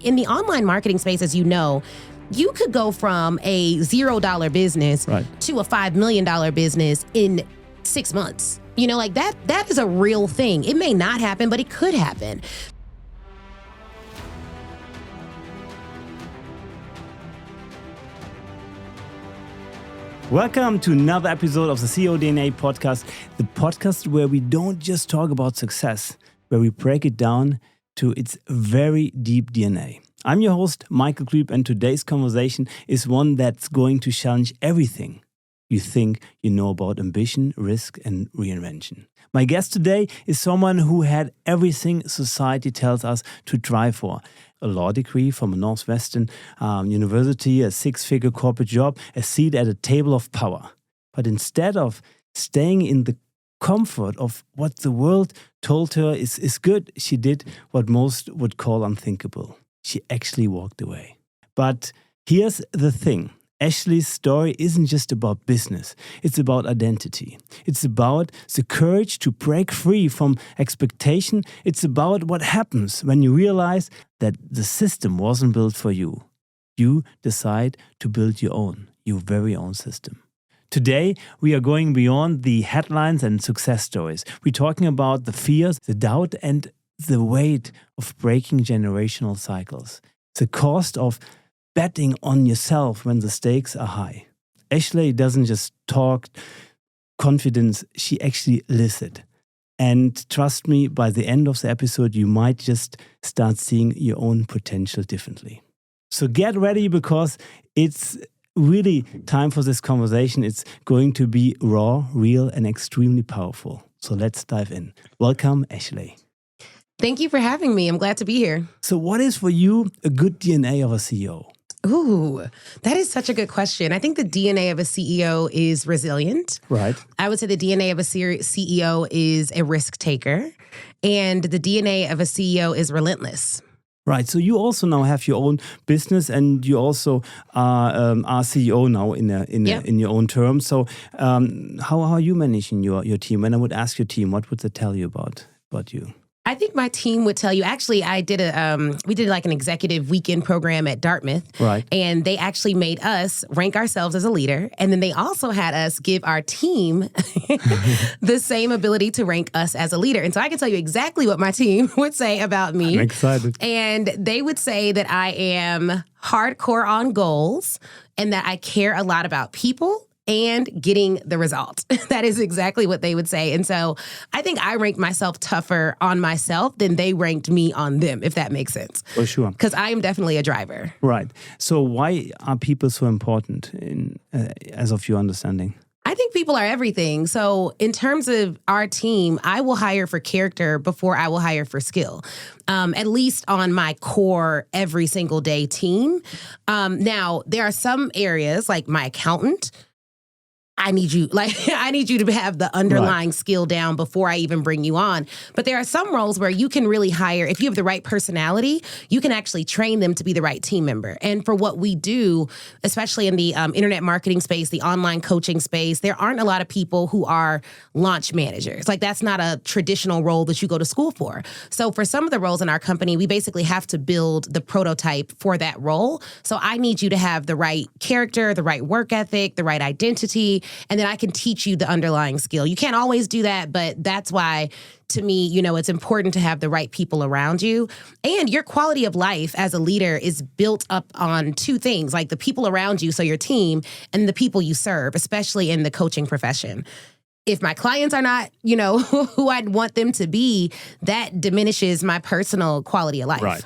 in the online marketing space, as you know, you could go from a $0 business to a $5 million business in 6 months. Like that is a real thing. It may not happen, but it could happen. Welcome to another episode of the CEO DNA podcast, the podcast where we don't just talk about success, where we break it down to its very deep DNA. I'm your host, Michael Kloep, and today's conversation is one that's going to challenge everything you think you know about ambition, risk, and reinvention. My guest today is someone who had everything society tells us to try for. A law degree from a Northwestern University, a six-figure corporate job, a seat at a table of power. But instead of staying in the comfort of what the world told her is good, she did what most would call unthinkable. She actually walked away. But here's the thing. Ashley's story isn't just about business. It's about identity. It's about the courage to break free from expectation. It's about what happens when you realize that the system wasn't built for you. You decide to build your very own system. Today, we are going beyond the headlines and success stories. We're talking about the fears, the doubt, and the weight of breaking generational cycles. The cost of betting on yourself when the stakes are high. Ashley doesn't just talk confidence, she actually lives it. And trust me, by the end of the episode, you might just start seeing your own potential differently. So get ready, because it's really time for this conversation. It's going to be raw, real, and extremely powerful. So let's dive in. Welcome, Ashley. Thank you for having me. I'm glad to be here. So what is for you a good DNA of a CEO? Ooh, that is such a good question. I think the DNA of a CEO is resilient. Right. I would say the DNA of a CEO is a risk taker. And the DNA of a CEO is relentless. Right. So you also now have your own business, and you also are CEO now in your own terms. So how are you managing your team? When I would ask your team, what would they tell you about you? I think my team would tell you, actually, we did like an executive weekend program at Dartmouth. Right. And they actually made us rank ourselves as a leader. And then they also had us give our team the same ability to rank us as a leader. And so I can tell you exactly what my team would say about me. I'm excited. And they would say that I am hardcore on goals and that I care a lot about people and getting the result. That is exactly what they would say. And so I think I ranked myself tougher on myself than they ranked me on them, if that makes sense. For sure. Because I am definitely a driver. Right. So why are people so important as of your understanding? I think people are everything. So in terms of our team, I will hire for character before I will hire for skill, at least on my core every single day team. Now, there are some areas like my accountant, I need you to have the underlying skill down before I even bring you on. But there are some roles where you can really hire, if you have the right personality, you can actually train them to be the right team member. And for what we do, especially in the internet marketing space, the online coaching space, there aren't a lot of people who are launch managers. Like, that's not a traditional role that you go to school for. So for some of the roles in our company, we basically have to build the prototype for that role. So I need you to have the right character, the right work ethic, the right identity, and then I can teach you the underlying skill. You can't always do that, but that's why, to me, it's important to have the right people around you. And your quality of life as a leader is built up on two things, like the people around you, so your team, and the people you serve, especially in the coaching profession. If my clients are not, who I'd want them to be, that diminishes my personal quality of life. Right.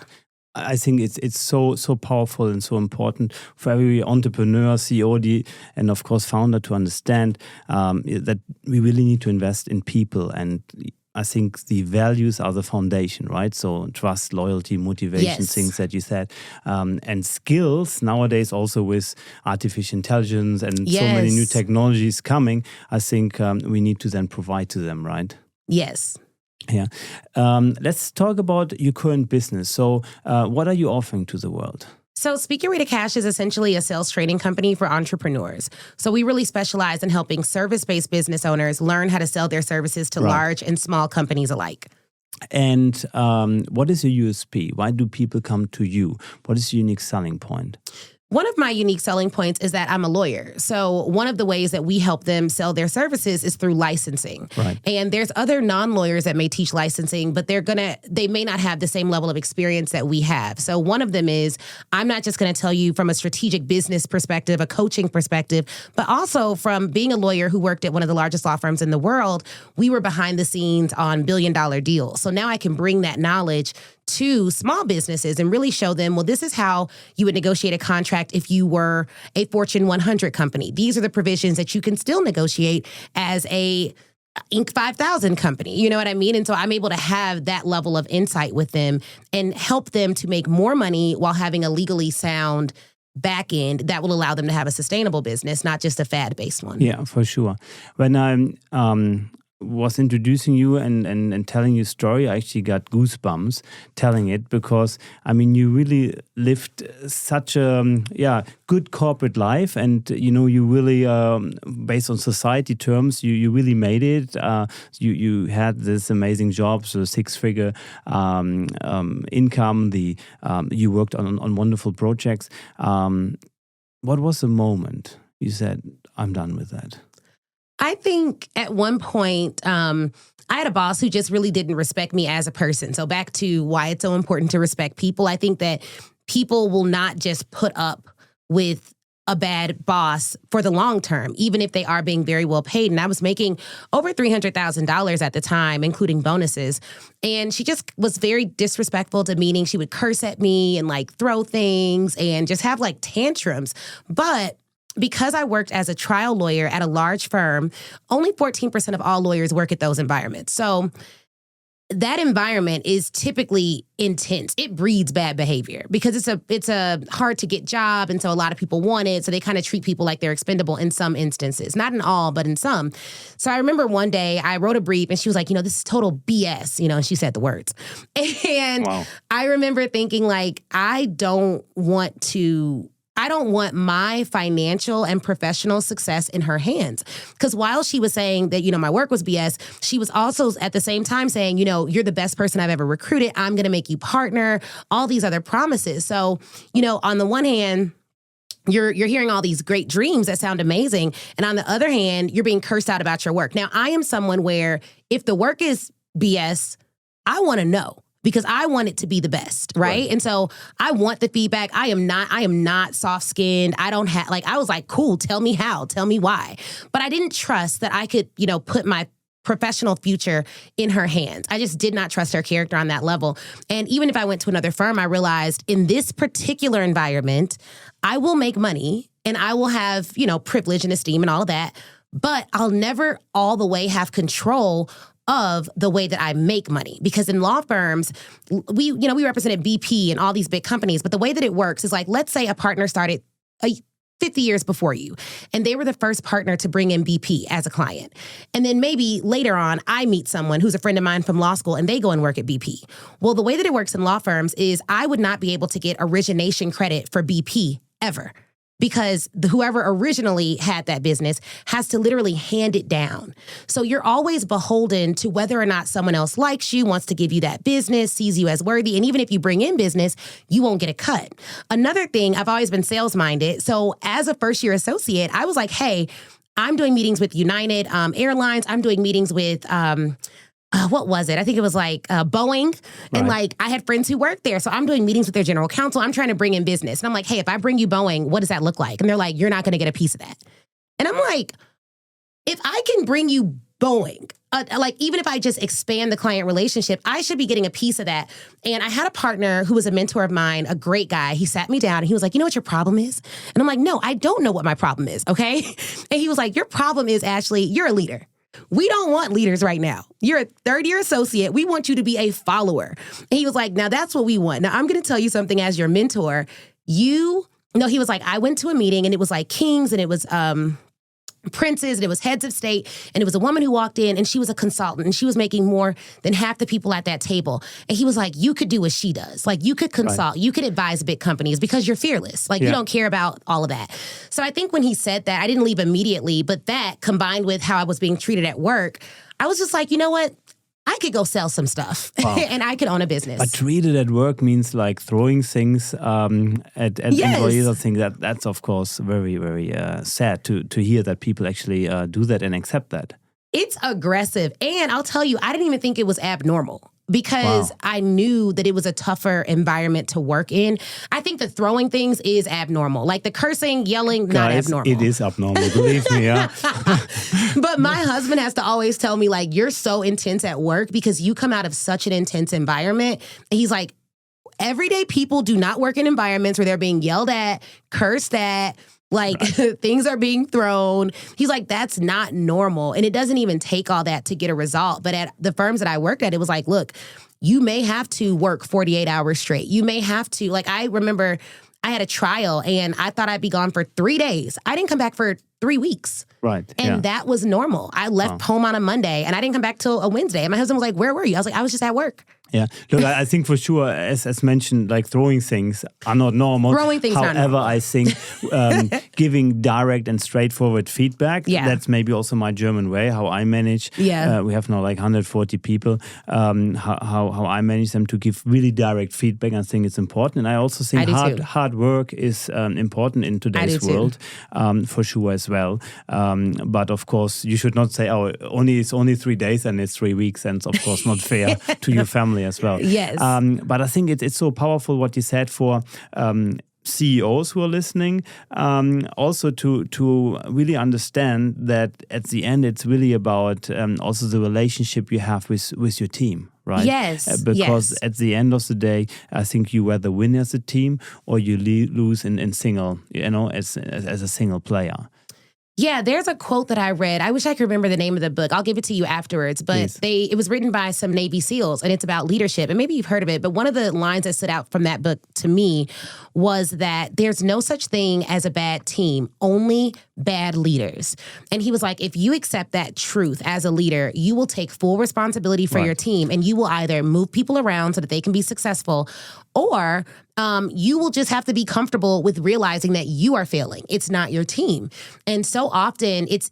I think it's so powerful and so important for every entrepreneur, CEO, and of course founder to understand that we really need to invest in people. And I think the values are the foundation, right? So trust, loyalty, motivation, yes. Things that you said. And skills nowadays, also with artificial intelligence and yes. so many new technologies coming, I think we need to then provide to them, right? Yes. Yeah. Let's talk about your current business. So what are you offering to the world? So Speak Your Way to Cash is essentially a sales training company for entrepreneurs. So we really specialize in helping service-based business owners learn how to sell their services to large and small companies alike. And what is your USP? Why do people come to you? What is your unique selling point? One of my unique selling points is that I'm a lawyer. So one of the ways that we help them sell their services is through licensing. Right. And there's other non-lawyers that may teach licensing, but they may not have the same level of experience that we have. So one of them is, I'm not just going to tell you from a strategic business perspective, a coaching perspective, but also from being a lawyer who worked at one of the largest law firms in the world, we were behind the scenes on billion-dollar deals. So now I can bring that knowledge to small businesses and really show them, well, this is how you would negotiate a contract if you were a Fortune 100 company. These are the provisions that you can still negotiate as a Inc. 5000 company. You know what I mean? And so I'm able to have that level of insight with them and help them to make more money while having a legally sound back end that will allow them to have a sustainable business, not just a fad-based one. Yeah, for sure. When I was introducing you and telling your story, I actually got goosebumps telling it because, I mean, you really lived such a good corporate life, and, you know, you really, based on society terms, you really made it. You had this amazing job, so six-figure income, you worked on wonderful projects. What was the moment you said, I'm done with that? I think at one point, I had a boss who just really didn't respect me as a person. So back to why it's so important to respect people. I think that people will not just put up with a bad boss for the long term, even if they are being very well paid. And I was making over $300,000 at the time, including bonuses. And she just was very disrespectful to meetings. She would curse at me and like throw things and just have like tantrums. But because I worked as a trial lawyer at a large firm, only 14% of all lawyers work at those environments. So that environment is typically intense. It breeds bad behavior because it's a hard to get job. And so a lot of people want it. So they kind of treat people like they're expendable in some instances, not in all, but in some. So I remember one day I wrote a brief and she was like, this is total BS, and she said the words. And wow. I remember thinking like, I don't want my financial and professional success in her hands. Because while she was saying that, my work was BS, she was also at the same time saying, you're the best person I've ever recruited. I'm going to make you partner, all these other promises. So, on the one hand, you're hearing all these great dreams that sound amazing. And on the other hand, you're being cursed out about your work. Now, I am someone where if the work is BS, I want to know. Because I want it to be the best, right? And so I want the feedback. I am not soft-skinned. I don't have, I was like, cool, tell me how, tell me why. But I didn't trust that I could, put my professional future in her hands. I just did not trust her character on that level. And even if I went to another firm, I realized in this particular environment, I will make money and I will have, privilege and esteem and all of that, but I'll never all the way have control of the way that I make money. Because in law firms, we represented BP and all these big companies, but the way that it works is like, let's say a partner started 50 years before you, and they were the first partner to bring in BP as a client. And then maybe later on, I meet someone who's a friend of mine from law school and they go and work at BP. Well, the way that it works in law firms is I would not be able to get origination credit for BP ever. Because whoever originally had that business has to literally hand it down. So you're always beholden to whether or not someone else likes you, wants to give you that business, sees you as worthy. And even if you bring in business, you won't get a cut. Another thing, I've always been sales-minded. So as a first-year associate, I was like, hey, I'm doing meetings with United Airlines. I'm doing meetings with... what was it? I think it was Boeing. And I had friends who worked there. So I'm doing meetings with their general counsel. I'm trying to bring in business. And I'm like, hey, if I bring you Boeing, what does that look like? And they're like, you're not going to get a piece of that. And I'm like, if I can bring you Boeing, even if I just expand the client relationship, I should be getting a piece of that. And I had a partner who was a mentor of mine, a great guy. He sat me down and he was like, you know what your problem is? And I'm like, no, I don't know what my problem is. Okay. And he was like, your problem is, Ashley, you're a leader. We don't want leaders right now. You're a third-year associate. We want you to be a follower. And he was like, now that's what we want. Now I'm going to tell you something as your mentor. He was like, I went to a meeting and it was like kings and it was princes and it was heads of state. And it was a woman who walked in and she was a consultant and she was making more than half the people at that table. And he was like, you could do what she does. You could consult, you could advise big companies because you're fearless. You don't care about all of that. So I think when he said that, I didn't leave immediately, but that combined with how I was being treated at work, I was just like, you know what? I could go sell some stuff and I could own a business. But treated at work means like throwing things at employees. I think that's of course very, very sad to hear that people actually do that and accept that. It's aggressive. And I'll tell you, I didn't even think it was abnormal. Because I knew that it was a tougher environment to work in. I think the throwing things is abnormal. Like the cursing, yelling, not abnormal. It is abnormal, believe me, yeah. But my husband has to always tell me, like, you're so intense at work because you come out of such an intense environment. And he's like, everyday people do not work in environments where they're being yelled at, cursed at, like things are being thrown. He's like, that's not normal. And it doesn't even take all that to get a result. But at the firms that I worked at, it was like, look, you may have to work 48 hours straight. You may have to, like, I remember I had a trial and I thought I'd be gone for 3 days. I didn't come back for 3 weeks. Right. And that was normal. I left home on a Monday and I didn't come back till a Wednesday. And my husband was like, where were you? I was like, I was just at work. Yeah. Look, I think for sure, as mentioned, like throwing things are not normal. Throwing things are not normal. However, I think giving direct and straightforward feedback, that's maybe also my German way, how I manage. Yeah. We have now like 140 people, how I manage them to give really direct feedback. I think it's important. And I also think hard work is important in today's world, for sure as well. But of course, you should not say, it's only 3 days and it's 3 weeks. And it's of course not fair to your family as well. Yes. But I think it's so powerful what you said for CEOs who are listening, also to really understand that at the end it's really about also the relationship you have with your team. Right? Yes. Because at the end of the day, I think you whether win as a team or you lose in single, as a single player. Yeah, there's a quote that I read. I wish I could remember the name of the book. I'll give it to you afterwards. But it was written by some Navy SEALs, and it's about leadership. And maybe you've heard of it. But one of the lines that stood out from that book to me was that there's no such thing as a bad team, only bad leaders. And he was like, if you accept that truth as a leader, you will take full responsibility for your team, and you will either move people around so that they can be successful, or you will just have to be comfortable with realizing that you are failing. It's not your team. And so often it's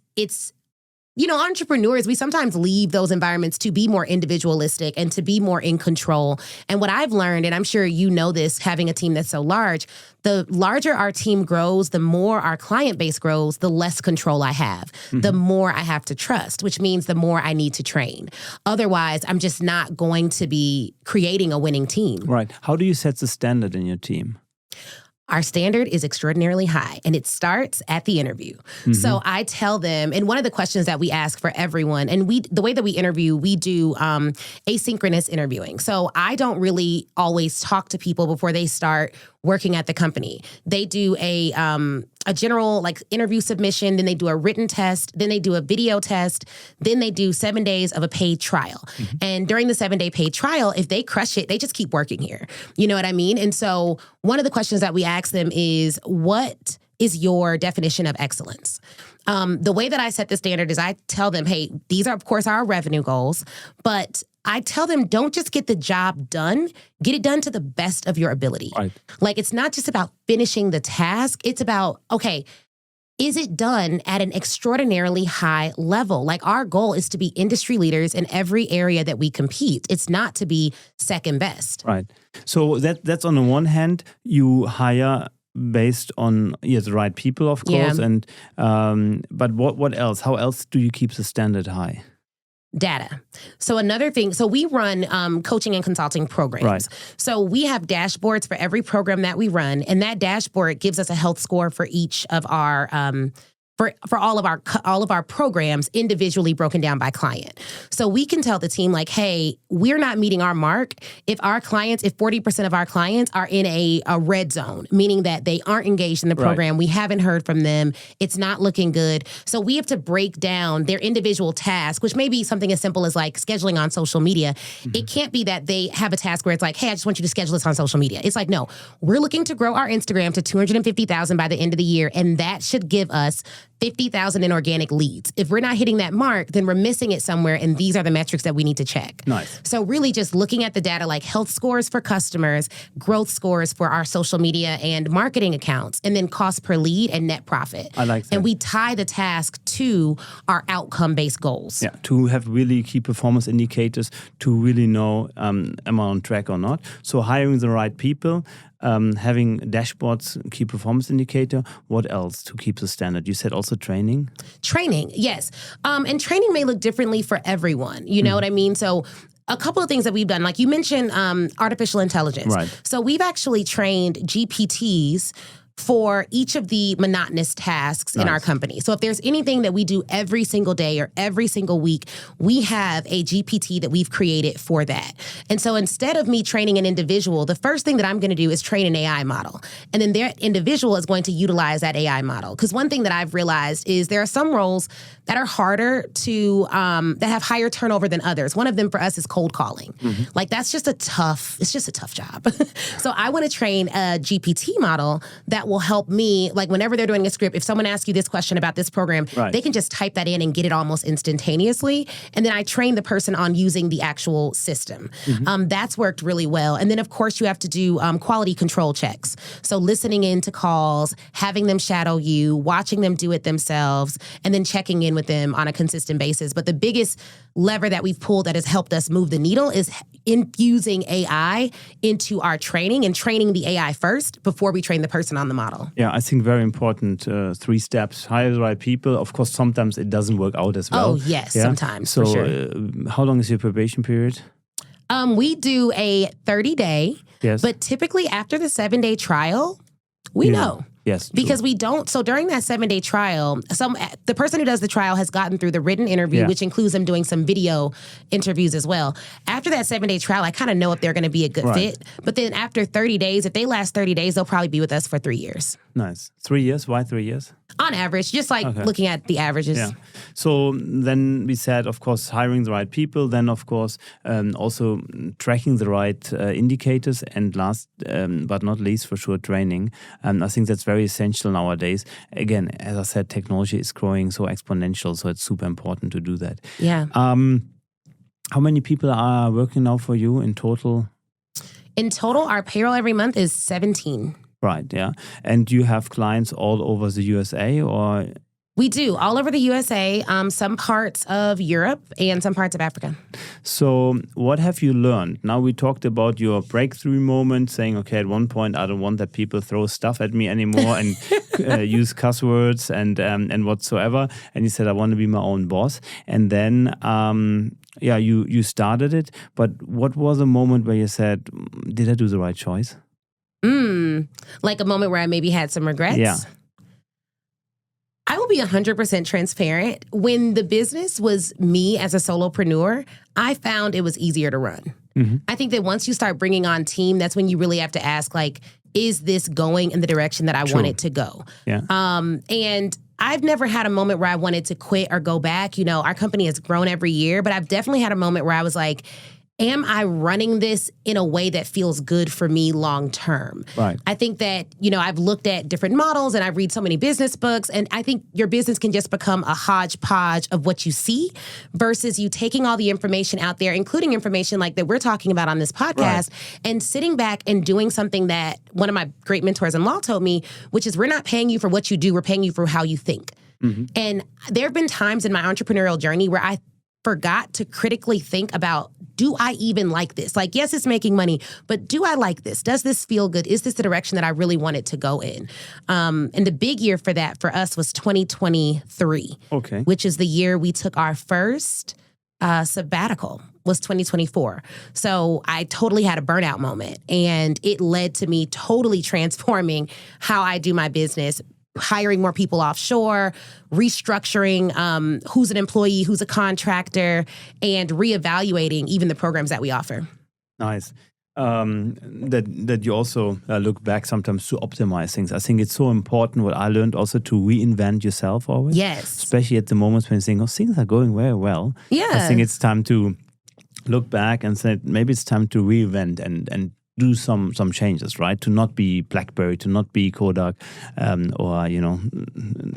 entrepreneurs, we sometimes leave those environments to be more individualistic and to be more in control. And what I've learned, and I'm sure you know this, having a team that's so large, the larger our team grows, the more our client base grows, the less control I have, the more I have to trust, which means the more I need to train. Otherwise, I'm just not going to be creating a winning team. Right. How do you set the standard in your team? Our standard is extraordinarily high, and it starts at the interview. So I tell them, and one of the questions that we ask for everyone, and the way that we interview, we do asynchronous interviewing. So I don't really always talk to people before they start working at the company. They do a general interview submission, then they do a written test, then they do a video test, then they do 7 days of a paid trial. And during the 7-day paid trial, if they crush it, they just keep working here. You know what I mean? And so one of the questions that we ask them is, what is your definition of excellence? The way that I set the standard is I tell them, hey, these are, of course, our revenue goals, but I tell them, don't just get the job done, get it done to the best of your ability. Right. Like, it's not just about finishing the task. It's about, okay, is it done at an extraordinarily high level? Like, our goal is to be industry leaders in every area that we compete. It's not to be second best. Right. So that's on the one hand, you hire based on the right people, of course. And but what else? How else do you keep the standard high? Data. So another thing, so we run coaching and consulting programs. Right. So we have dashboards for every program that we run, and that dashboard gives us a health score for each of our for all of our programs individually broken down by client. So we can tell the team, like, hey, we're not meeting our mark if 40% of our clients are in a red zone, meaning that they aren't engaged in the program. Right. We haven't heard from them. It's not looking good. So we have to break down their individual task, which may be something as simple as like scheduling on social media. It can't be that they have a task where it's like, hey, I just want you to schedule this on social media. It's like, no, we're looking to grow our Instagram to 250,000 by the end of the year. And that should give us 50,000 in organic leads. If we're not hitting that mark, then we're missing it somewhere, and these are the metrics that we need to check. Nice. So really just looking at the data like health scores for customers, growth scores for our social media and marketing accounts, and then cost per lead and net profit. I like that. And we tie the task to our outcome-based goals. Yeah, to have really key performance indicators to really know am I on track or not. So hiring the right people, having dashboards, key performance indicator. What else to keep the standard? You said also training? Training, yes. And training may look differently for everyone. You know what I mean? So a couple of things that we've done, like you mentioned artificial intelligence. Right. So we've actually trained GPTs for each of the monotonous tasks in our company. So if there's anything that we do every single day or every single week, we have a GPT that we've created for that. And so instead of me training an individual, the first thing that I'm going to do is train an AI model. And then their individual is going to utilize that AI model. Because one thing that I've realized is there are some roles that are harder to, that have higher turnover than others. One of them for us is cold calling. Like that's just it's just a tough job. So I want to train a GPT model that will help me, like whenever they're doing a script, if someone asks you this question about this program, they can just type that in and get it almost instantaneously. And then I train the person on using the actual system. That's worked really well. And then of course you have to do quality control checks. So listening into calls, having them shadow you, watching them do it themselves, and then checking in with them on a consistent basis. But the biggest lever that we've pulled that has helped us move the needle is infusing AI into our training and training the AI first before we train the person on the model. Yeah, I think very important 3 steps. Hire the right people. Of course, sometimes it doesn't work out as well. Oh, yes, sometimes, so, for sure. How long is your probation period? We do a 30-day, Yes. but typically after the 7-day trial, we know. Yes. Because we don't. So during that 7-day trial, the person who does the trial has gotten through the written interview, which includes them doing some video interviews as well. After that 7-day trial, I kind of know if they're going to be a good fit. But then after 30 days, if they last 30 days, they'll probably be with us for 3 years. Nice. 3 years? Why 3 years? On average, just like looking at the averages. Yeah. So then we said, of course, hiring the right people. Then, of course, also tracking the right indicators. And last but not least, for sure, training. I think that's very essential nowadays. Again, as I said, technology is growing so exponential. So it's super important to do that. Yeah. How many people are working now for you in total? In total, our payroll every month is 17. Right, yeah. And you have clients all over the USA or? We do, all over the USA, some parts of Europe and some parts of Africa. So what have you learned? Now we talked about your breakthrough moment, saying, okay, at one point, I don't want that people throw stuff at me anymore and use cuss words and whatsoever. And you said, I want to be my own boss. And then, you started it. But what was a moment where you said, did I do the right choice? Like a moment where I maybe had some regrets? Yeah. I will be 100% transparent. When the business was me as a solopreneur, I found it was easier to run. I think that once you start bringing on team, that's when you really have to ask, like, is this going in the direction that I want it to go? Yeah. And I've never had a moment where I wanted to quit or go back. You know, our company has grown every year, but I've definitely had a moment where I was like, am I running this in a way that feels good for me long term? Right. I think that, you know, I've looked at different models and I've read so many business books, and I think your business can just become a hodgepodge of what you see versus you taking all the information out there, including information like that we're talking about on this podcast, and sitting back and doing something that one of my great mentors in law told me, which is we're not paying you for what you do, we're paying you for how you think. And there have been times in my entrepreneurial journey where I forgot to critically think about, do I even like this? Like, yes, it's making money, but do I like this? Does this feel good? Is this the direction that I really want it to go in? And the big year for that for us was 2023, which is the year we took our first sabbatical, was 2024. So I totally had a burnout moment, and it led to me totally transforming how I do my business, hiring more people offshore, restructuring who's an employee, who's a contractor, and reevaluating even the programs that we offer. Nice. That you also look back sometimes to optimize things. I think it's so important, what I learned also, to reinvent yourself always. Yes. Especially at the moments when you think, oh, things are going very well. Yeah. I think it's time to look back and say, maybe it's time to reinvent and do some changes, right? To not be BlackBerry, to not be Kodak, or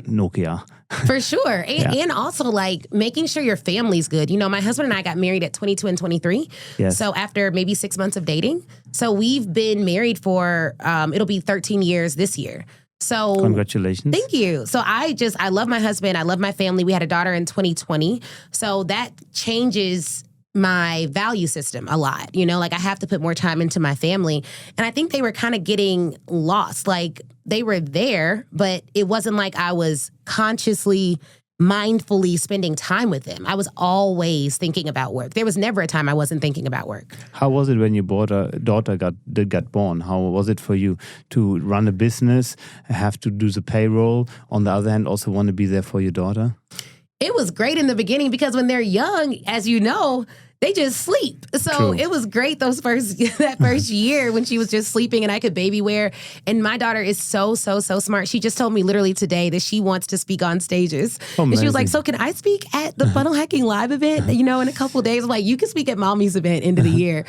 Nokia. For sure. And also like making sure your family's good. My husband and I got married at 22 and 23. Yes. So after maybe 6 months of dating. So we've been married for, it'll be 13 years this year. So congratulations. Thank you. So I love my husband. I love my family. We had a daughter in 2020. So that changes my value system a lot. Like I have to put more time into my family. And I think they were kind of getting lost. Like they were there, but it wasn't like I was consciously, mindfully spending time with them. I was always thinking about work. There was never a time I wasn't thinking about work. How was it when your daughter got born? How was it for you to run a business, have to do the payroll, on the other hand, also want to be there for your daughter? It was great in the beginning because when they're young, as you know, they just sleep. So True. It was great that first year when she was just sleeping and I could baby wear. And my daughter is so smart. She just told me literally today that she wants to speak on stages. And she was like, so can I speak at the Funnel Hacking Live event, in a couple of days? I'm like, you can speak at Mommy's event end of the year.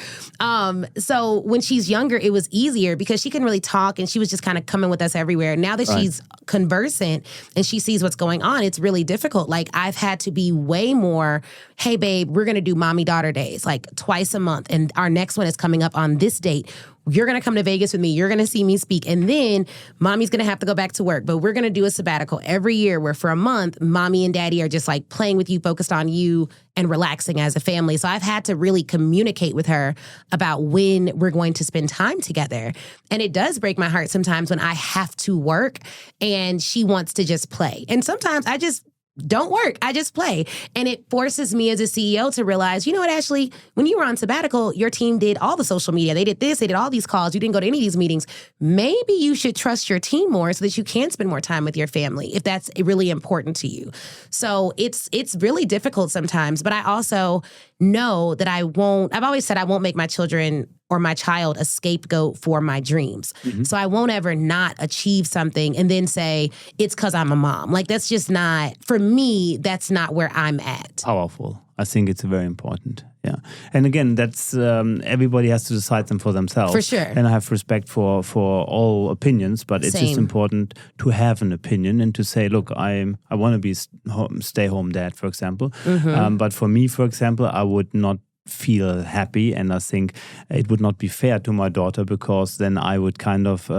So when she's younger, it was easier because she couldn't really talk and she was just kind of coming with us everywhere. Now that she's conversant and she sees what's going on, it's really difficult. Like I've had to be way more, hey babe, we're going to do mommy-daughter days, like twice a month. And our next one is coming up on this date. You're going to come to Vegas with me. You're going to see me speak. And then mommy's going to have to go back to work. But we're going to do a sabbatical every year where for a month, mommy and daddy are just like playing with you, focused on you and relaxing as a family. So I've had to really communicate with her about when we're going to spend time together. And it does break my heart sometimes when I have to work and she wants to just play. And sometimes I just don't work. I just play. And it forces me as a CEO to realize, you know what, Ashley, when you were on sabbatical, your team did all the social media. They did this, they did all these calls. You didn't go to any of these meetings. Maybe you should trust your team more so that you can spend more time with your family if that's really important to you. So it's really difficult sometimes, but I also know that I've always said I won't make my children or my child a scapegoat for my dreams. Mm-hmm. So I won't ever not achieve something and then say, it's because I'm a mom. Like that's just not, for me, that's not where I'm at. Powerful. I think it's very important. Yeah. And again, that's everybody has to decide them for themselves. For sure. And I have respect for all opinions, but it's just important to have an opinion and to say, look, I want to be stay-home dad, for example. Mm-hmm. But for me, for example, I would not feel happy, and I think it would not be fair to my daughter because then I would kind of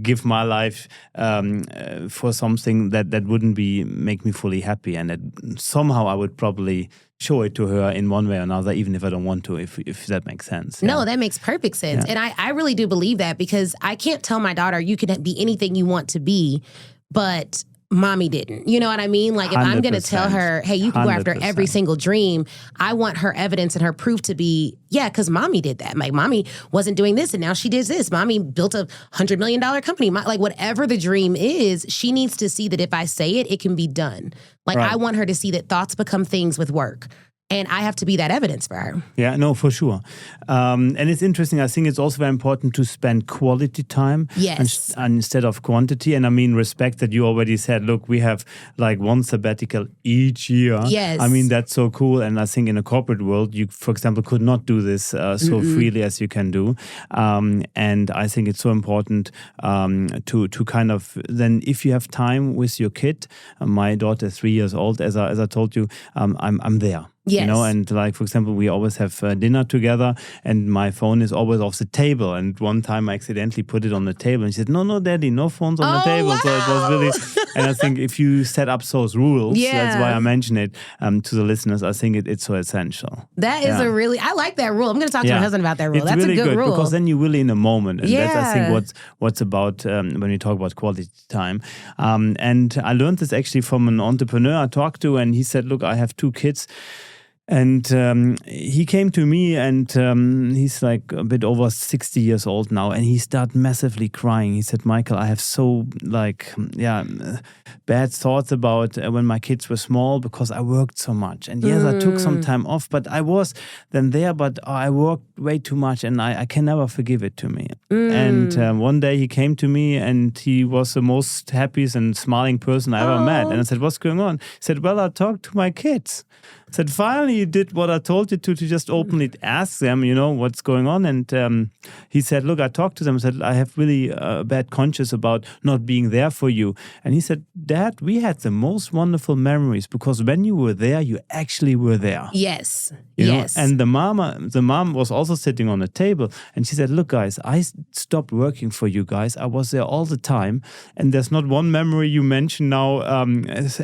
give my life for something that wouldn't make me fully happy, and that somehow I would probably show it to her in one way or another, even if I don't want to, if that makes sense. Yeah. No, that makes perfect sense. Yeah. And I really do believe that because I can't tell my daughter you can be anything you want to be, but mommy didn't. You know what I mean? Like if I'm going to tell her, hey, you can go after every single dream, I want her evidence and her proof to be, because mommy did that. Like mommy wasn't doing this and now she did this. Mommy built a $100 million company. Like whatever the dream is, she needs to see that if I say it, it can be done. Like I want her to see that thoughts become things with work. And I have to be that evidence for her. Yeah, no, for sure. And it's interesting. I think it's also very important to spend quality time instead of quantity. And I mean, respect that you already said, look, we have like one sabbatical each year. Yes. I mean, that's so cool. And I think in a corporate world, you, for example, could not do this so freely as you can do. And I think it's so important to kind of then, if you have time with your kid, my daughter is 3 years old, as I told you, I'm there. Yes. And like, for example, we always have dinner together and my phone is always off the table. And one time I accidentally put it on the table and she said, no, daddy, no phones on the table. Wow. So it was really, and I think if you set up those rules, that's why I mention it to the listeners. I think it's so essential. That is I like that rule. I'm going to talk to my husband about that rule. It's really a good rule. Because then you're really in a moment. And that's, I think, what's about when we talk about quality time. And I learned this actually from an entrepreneur I talked to, and he said, look, I have 2 kids. And he came to me and he's like a bit over 60 years old now, and he started massively crying. He said, Michael, I have so bad thoughts about when my kids were small because I worked so much. And yes, I took some time off, but I was then there, but I worked way too much and I can never forgive it to me. And one day he came to me and he was the most happiest and smiling person I ever met. And I said, what's going on? He said, well, I talked to my kids. said, finally, you did what I told you to just openly ask them, what's going on. And he said, look, I talked to them. I said, I have really a bad conscience about not being there for you. And he said, Dad, we had the most wonderful memories because when you were there, you actually were there. Yes. You know? Yes. And the mom was also sitting on the table. And she said, look, guys, I stopped working for you guys. I was there all the time. And there's not one memory you mentioned now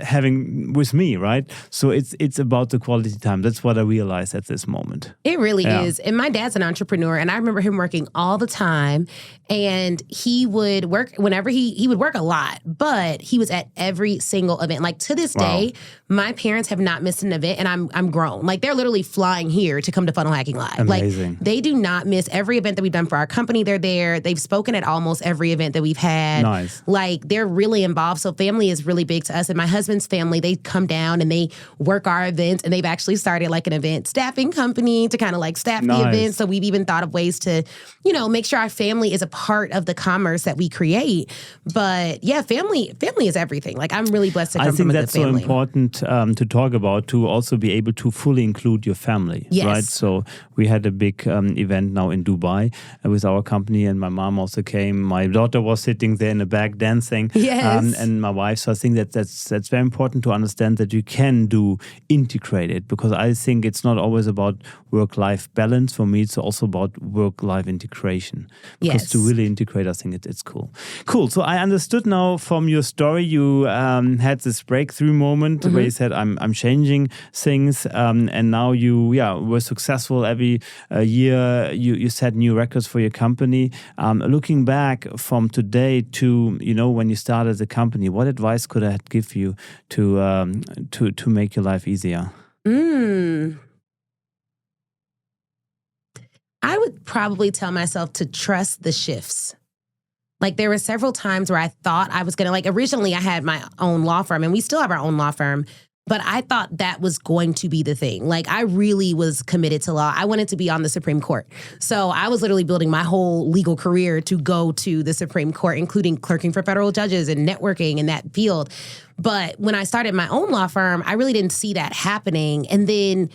having with me, right? So it's about the quality time. That's what I realized at this moment. It really is. And my dad's an entrepreneur, and I remember him working all the time. And he would work whenever he would work a lot, but he was at every single event. Like to this day, my parents have not missed an event, and I'm grown. Like they're literally flying here to come to Funnel Hacking Live. Amazing. Like they do not miss every event that we've done for our company. They're there. They've spoken at almost every event that we've had. Nice. Like they're really involved. So family is really big to us. And my husband's family, they come down and they work our events, and they've actually started like an event staffing company to kind of like staff the event. So we've even thought of ways to, make sure our family is a part of the commerce that we create. But yeah, family is everything. Like I'm really blessed to come from a good family. I think that's so important to talk about, to also be able to fully include your family. Yes. Right? So we had a big event now in Dubai with our company, and my mom also came. My daughter was sitting there in the back dancing. Yes. And my wife. So I think that's very important to understand that you can integrate it, because I think it's not always about work-life balance. For me, it's also about work-life integration. Because to really integrate, I think it's cool. Cool. So I understood now from your story, you had this breakthrough moment where you said, I'm changing things. And now you were successful every year. You set new records for your company. Looking back from today to, when you started the company, what advice could I give you to make your life easier? I would probably tell myself to trust the shifts. Like there were several times where I thought I was going to, like originally I had my own law firm, and we still have our own law firm, but I thought that was going to be the thing. Like I really was committed to law. I wanted to be on the Supreme Court. So I was literally building my whole legal career to go to the Supreme Court, including clerking for federal judges and networking in that field. But when I started my own law firm, I really didn't see that happening. And then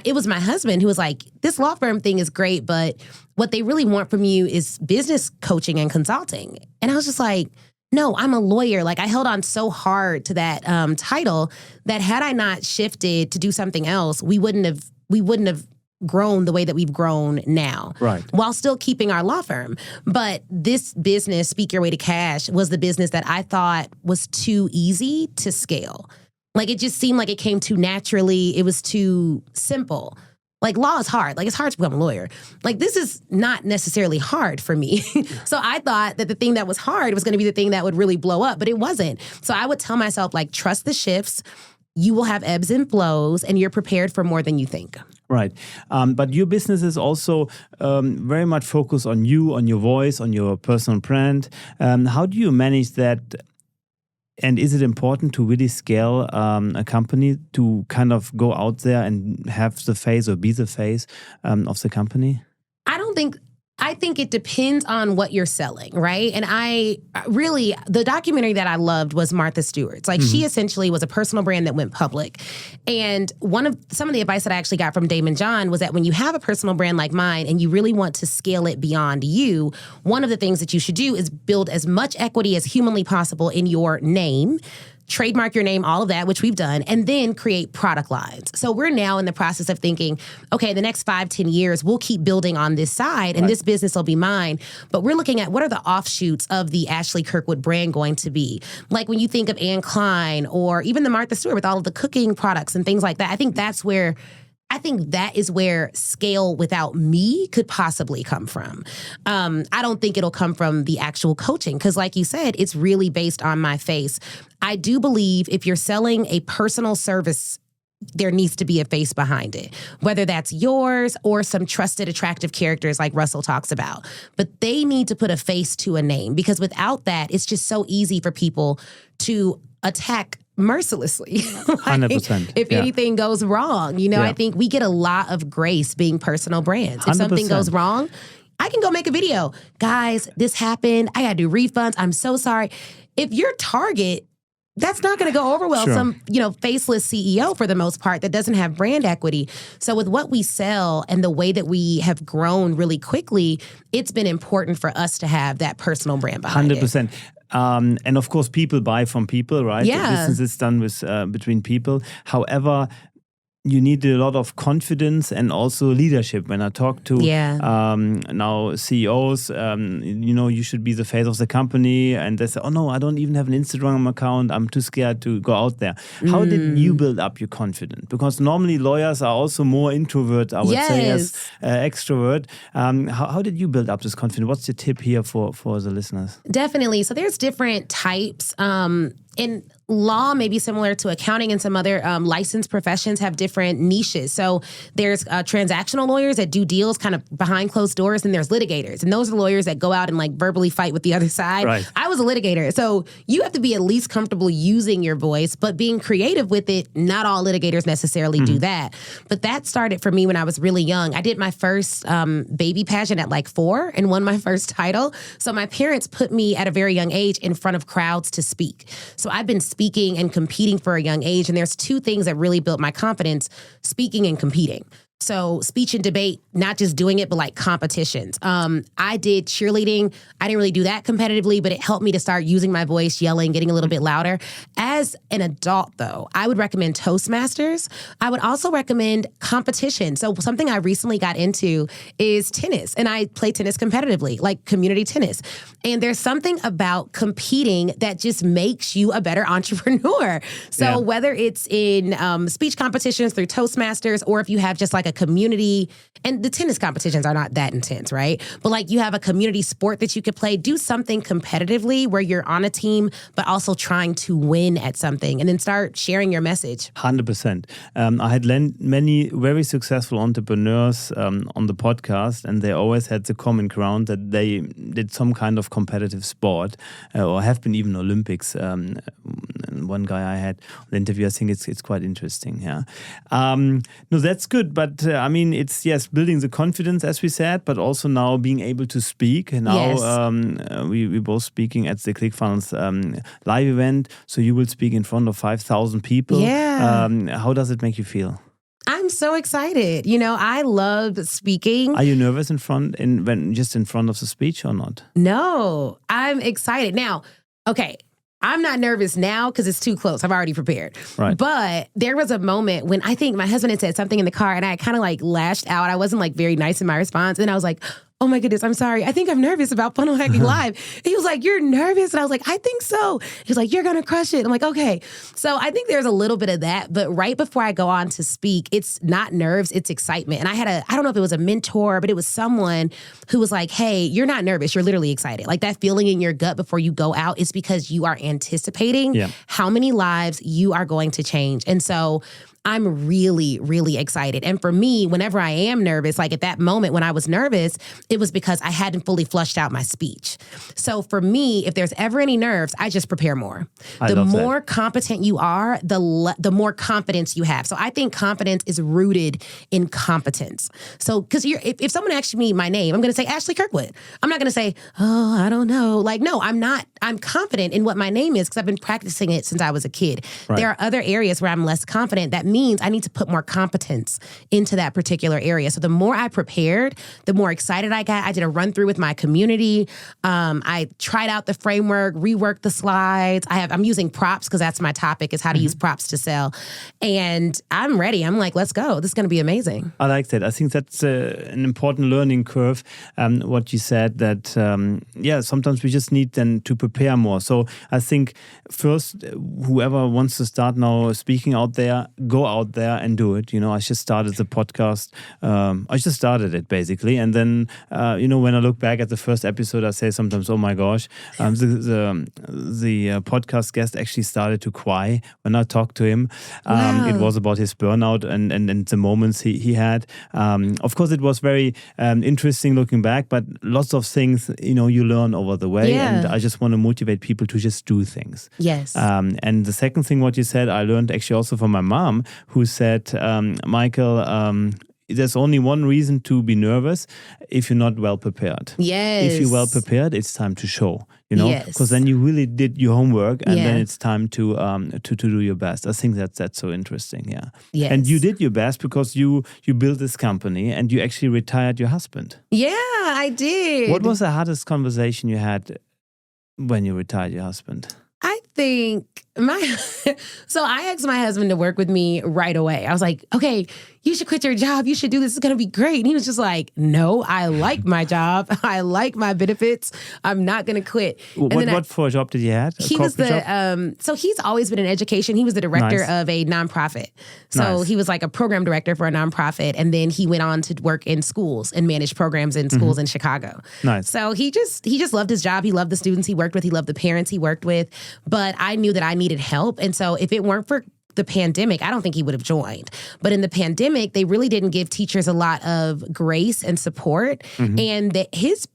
it was my husband who was like, this law firm thing is great, but what they really want from you is business coaching and consulting. And I was just like, no, I'm a lawyer. Like I held on so hard to that title that had I not shifted to do something else, we wouldn't have grown the way that we've grown now. Right. While still keeping our law firm. But this business, Speak Your Way to Cash, was the business that I thought was too easy to scale. Like it just seemed like it came too naturally. It was too simple. Like law is hard. Like it's hard to become a lawyer. Like this is not necessarily hard for me. So I thought that the thing that was hard was going to be the thing that would really blow up, but it wasn't. So I would tell myself like, trust the shifts. You will have ebbs and flows, and you're prepared for more than you think. Right. But your business is also very much focused on you, on your voice, on your personal brand. How do you manage that? And is it important to really scale a company to kind of go out there and have the face or be the face of the company? I think it depends on what you're selling, right? And the documentary that I loved was Martha Stewart's. Like she essentially was a personal brand that went public. And some of the advice that I actually got from Damon John was that when you have a personal brand like mine and you really want to scale it beyond you, one of the things that you should do is build as much equity as humanly possible in your name, trademark your name, all of that, which we've done, and then create product lines. So we're now in the process of thinking, okay, the next 5-10 years, we'll keep building on this side and this business will be mine. But we're looking at what are the offshoots of the Ashley Kirkwood brand going to be? Like when you think of Anne Klein or even the Martha Stewart with all of the cooking products and things like that, I think that is where scale without me could possibly come from. I don't think it'll come from the actual coaching because like you said, it's really based on my face. I do believe if you're selling a personal service, there needs to be a face behind it, whether that's yours or some trusted, attractive characters like Russell talks about. But they need to put a face to a name because without that, it's just so easy for people to attack mercilessly. 100%. If anything goes wrong, I think we get a lot of grace being personal brands. If 100%. something goes wrong, I can go make a video. Guys, this happened. I got to do refunds. I'm so sorry. If you're Target, that's not going to go over well. Sure. Some, faceless CEO for the most part that doesn't have brand equity. So with what we sell and the way that we have grown really quickly, it's been important for us to have that personal brand behind 100%. And of course, people buy from people, right? Yeah. Business is done with between people. However, you need a lot of confidence and also leadership. When I talk to now CEOs, you should be the face of the company. And they say, oh no, I don't even have an Instagram account. I'm too scared to go out there. How did you build up your confidence? Because normally lawyers are also more introvert, I would say, as extrovert. How did you build up this confidence? What's your tip here for the listeners? Definitely. So there's different types. In law, maybe similar to accounting and some other licensed professions have different niches. So there's transactional lawyers that do deals kind of behind closed doors, and there's litigators. And those are lawyers that go out and like verbally fight with the other side. Right. I was a litigator. So you have to be at least comfortable using your voice, but being creative with it. Not all litigators necessarily do that. But that started for me when I was really young. I did my first baby pageant at like 4 and won my first title. So my parents put me at a very young age in front of crowds to speak. So I've been speaking and competing for a young age. And there's 2 things that really built my confidence: speaking and competing. So speech and debate, not just doing it, but like competitions. I did cheerleading. I didn't really do that competitively, but it helped me to start using my voice, yelling, getting a little bit louder. As an adult, though, I would recommend Toastmasters. I would also recommend competition. So something I recently got into is tennis, and I play tennis competitively, like community tennis. And there's something about competing that just makes you a better entrepreneur. So whether it's in speech competitions through Toastmasters, or if you have just like a community, and the tennis competitions are not that intense, right? But like you have a community sport that you could play, do something competitively where you're on a team, but also trying to win at something, and then start sharing your message. 100%. I had many very successful entrepreneurs on the podcast, and they always had the common ground that they did some kind of competitive sport or have been even Olympics. One guy I had on the interview, I think it's quite interesting. Yeah. No, that's good. But it's, building the confidence, as we said, but also now being able to speak. And now we're both speaking at the ClickFunnels live event. So you will speak in front of 5,000 people. Yeah. How does it make you feel? I'm so excited. I love speaking. Are you nervous in front of the speech or not? No, I'm excited. Now, okay, I'm not nervous now because it's too close. I've already prepared. Right. But there was a moment when I think my husband had said something in the car, and I kind of like lashed out. I wasn't like very nice in my response. And I was like, oh my goodness, I'm sorry. I think I'm nervous about Funnel Hacking Live. And he was like, you're nervous? And I was like, I think so. He was like, you're going to crush it. I'm like, okay. So I think there's a little bit of that. But right before I go on to speak, it's not nerves, it's excitement. And I don't know if it was a mentor, but it was someone who was like, hey, you're not nervous. You're literally excited. Like that feeling in your gut before you go out is because you are anticipating how many lives you are going to change. And so I'm really, really excited. And for me, whenever I am nervous, like at that moment when I was nervous, it was because I hadn't fully flushed out my speech. So for me, if there's ever any nerves, I just prepare more. The more competent you are, the more confidence you have. So I think confidence is rooted in competence. So because if someone asks me my name, I'm going to say Ashley Kirkwood. I'm not going to say, oh, I don't know. Like, no, I'm not. I'm confident in what my name is because I've been practicing it since I was a kid. Right. There are other areas where I'm less confident. That means I need to put more competence into that particular area. So the more I prepared, the more excited I got. I did a run through with my community. I tried out the framework, reworked the slides. I'm using props because that's my topic, is how to use props to sell. And I'm ready. I'm like, let's go. This is going to be amazing. I like that. I think that's an important learning curve. What you said that, sometimes we just need then to prepare more. So I think first, whoever wants to start now speaking out there, go out there and do it. I just started the podcast. I just started it basically. And then, when I look back at the first episode, I say sometimes, oh my gosh, the podcast guest actually started to cry when I talked to him. Wow. It was about his burnout and the moments he had. Of course, it was very interesting looking back, but lots of things, you learn over the way. Yeah. And I just want to motivate people to just do things. Yes. And the second thing, what you said, I learned actually also from my mom, who said, Michael, there's only one reason to be nervous: if you're not well prepared. Yes. If you're well prepared, it's time to show. Because Yes. then you really did your homework, and then Yeah. it's time to do your best. I think that's so interesting. Yeah. Yes. And you did your best because you built this company and you actually retired your husband. Yeah, I did. What was the hardest conversation you had when you retired your husband? I think so I asked my husband to work with me right away. I was like, okay, you should quit your job. You should do this. It's going to be great. And he was just like, no, I like my job. I like my benefits. I'm not going to quit. What for a job did he have? He was so he's always been in education. He was the director of a nonprofit. So he was like a program director for a nonprofit. And then he went on to work in schools and manage programs in schools in Chicago. Nice. So he just loved his job. He loved the students he worked with. He loved the parents he worked with. But I knew that I needed help. And so if it weren't for the pandemic, I don't think he would have joined. But in the pandemic, they really didn't give teachers a lot of grace and support. And his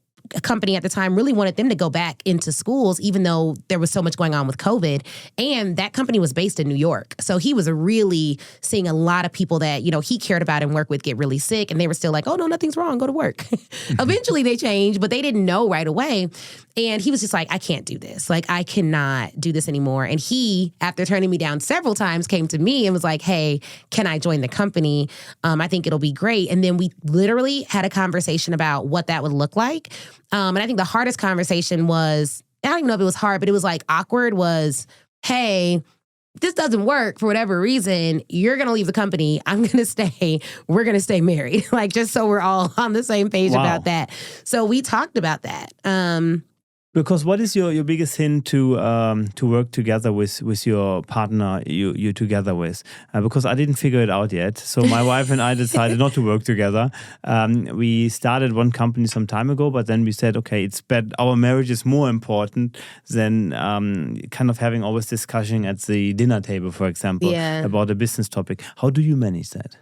company at the time really wanted them to go back into schools, even though there was so much going on with COVID. And that company was based in New York. So he was really seeing a lot of people that, he cared about and worked with get really sick. And they were still like, oh, no, nothing's wrong. Go to work. Eventually they changed, but they didn't know right away. And he was just like, I can't do this. Like, I cannot do this anymore. And he, after turning me down several times, came to me and was like, hey, can I join the company? I think it'll be great. And then we literally had a conversation about what that would look like. And I think the hardest conversation was, I don't even know if it was hard, but it was like awkward was, hey, this doesn't work for whatever reason. You're going to leave the company. I'm going to stay. We're going to stay married. Like, just so we're all on the same page about that. So we talked about that. Because what is your biggest hint to work together with your partner you're together with? Because I didn't figure it out yet. So my wife and I decided not to work together. We started one company some time ago, but then we said, okay, it's better. Our marriage is more important than kind of having always discussion at the dinner table, for example, about a business topic. How do you manage that?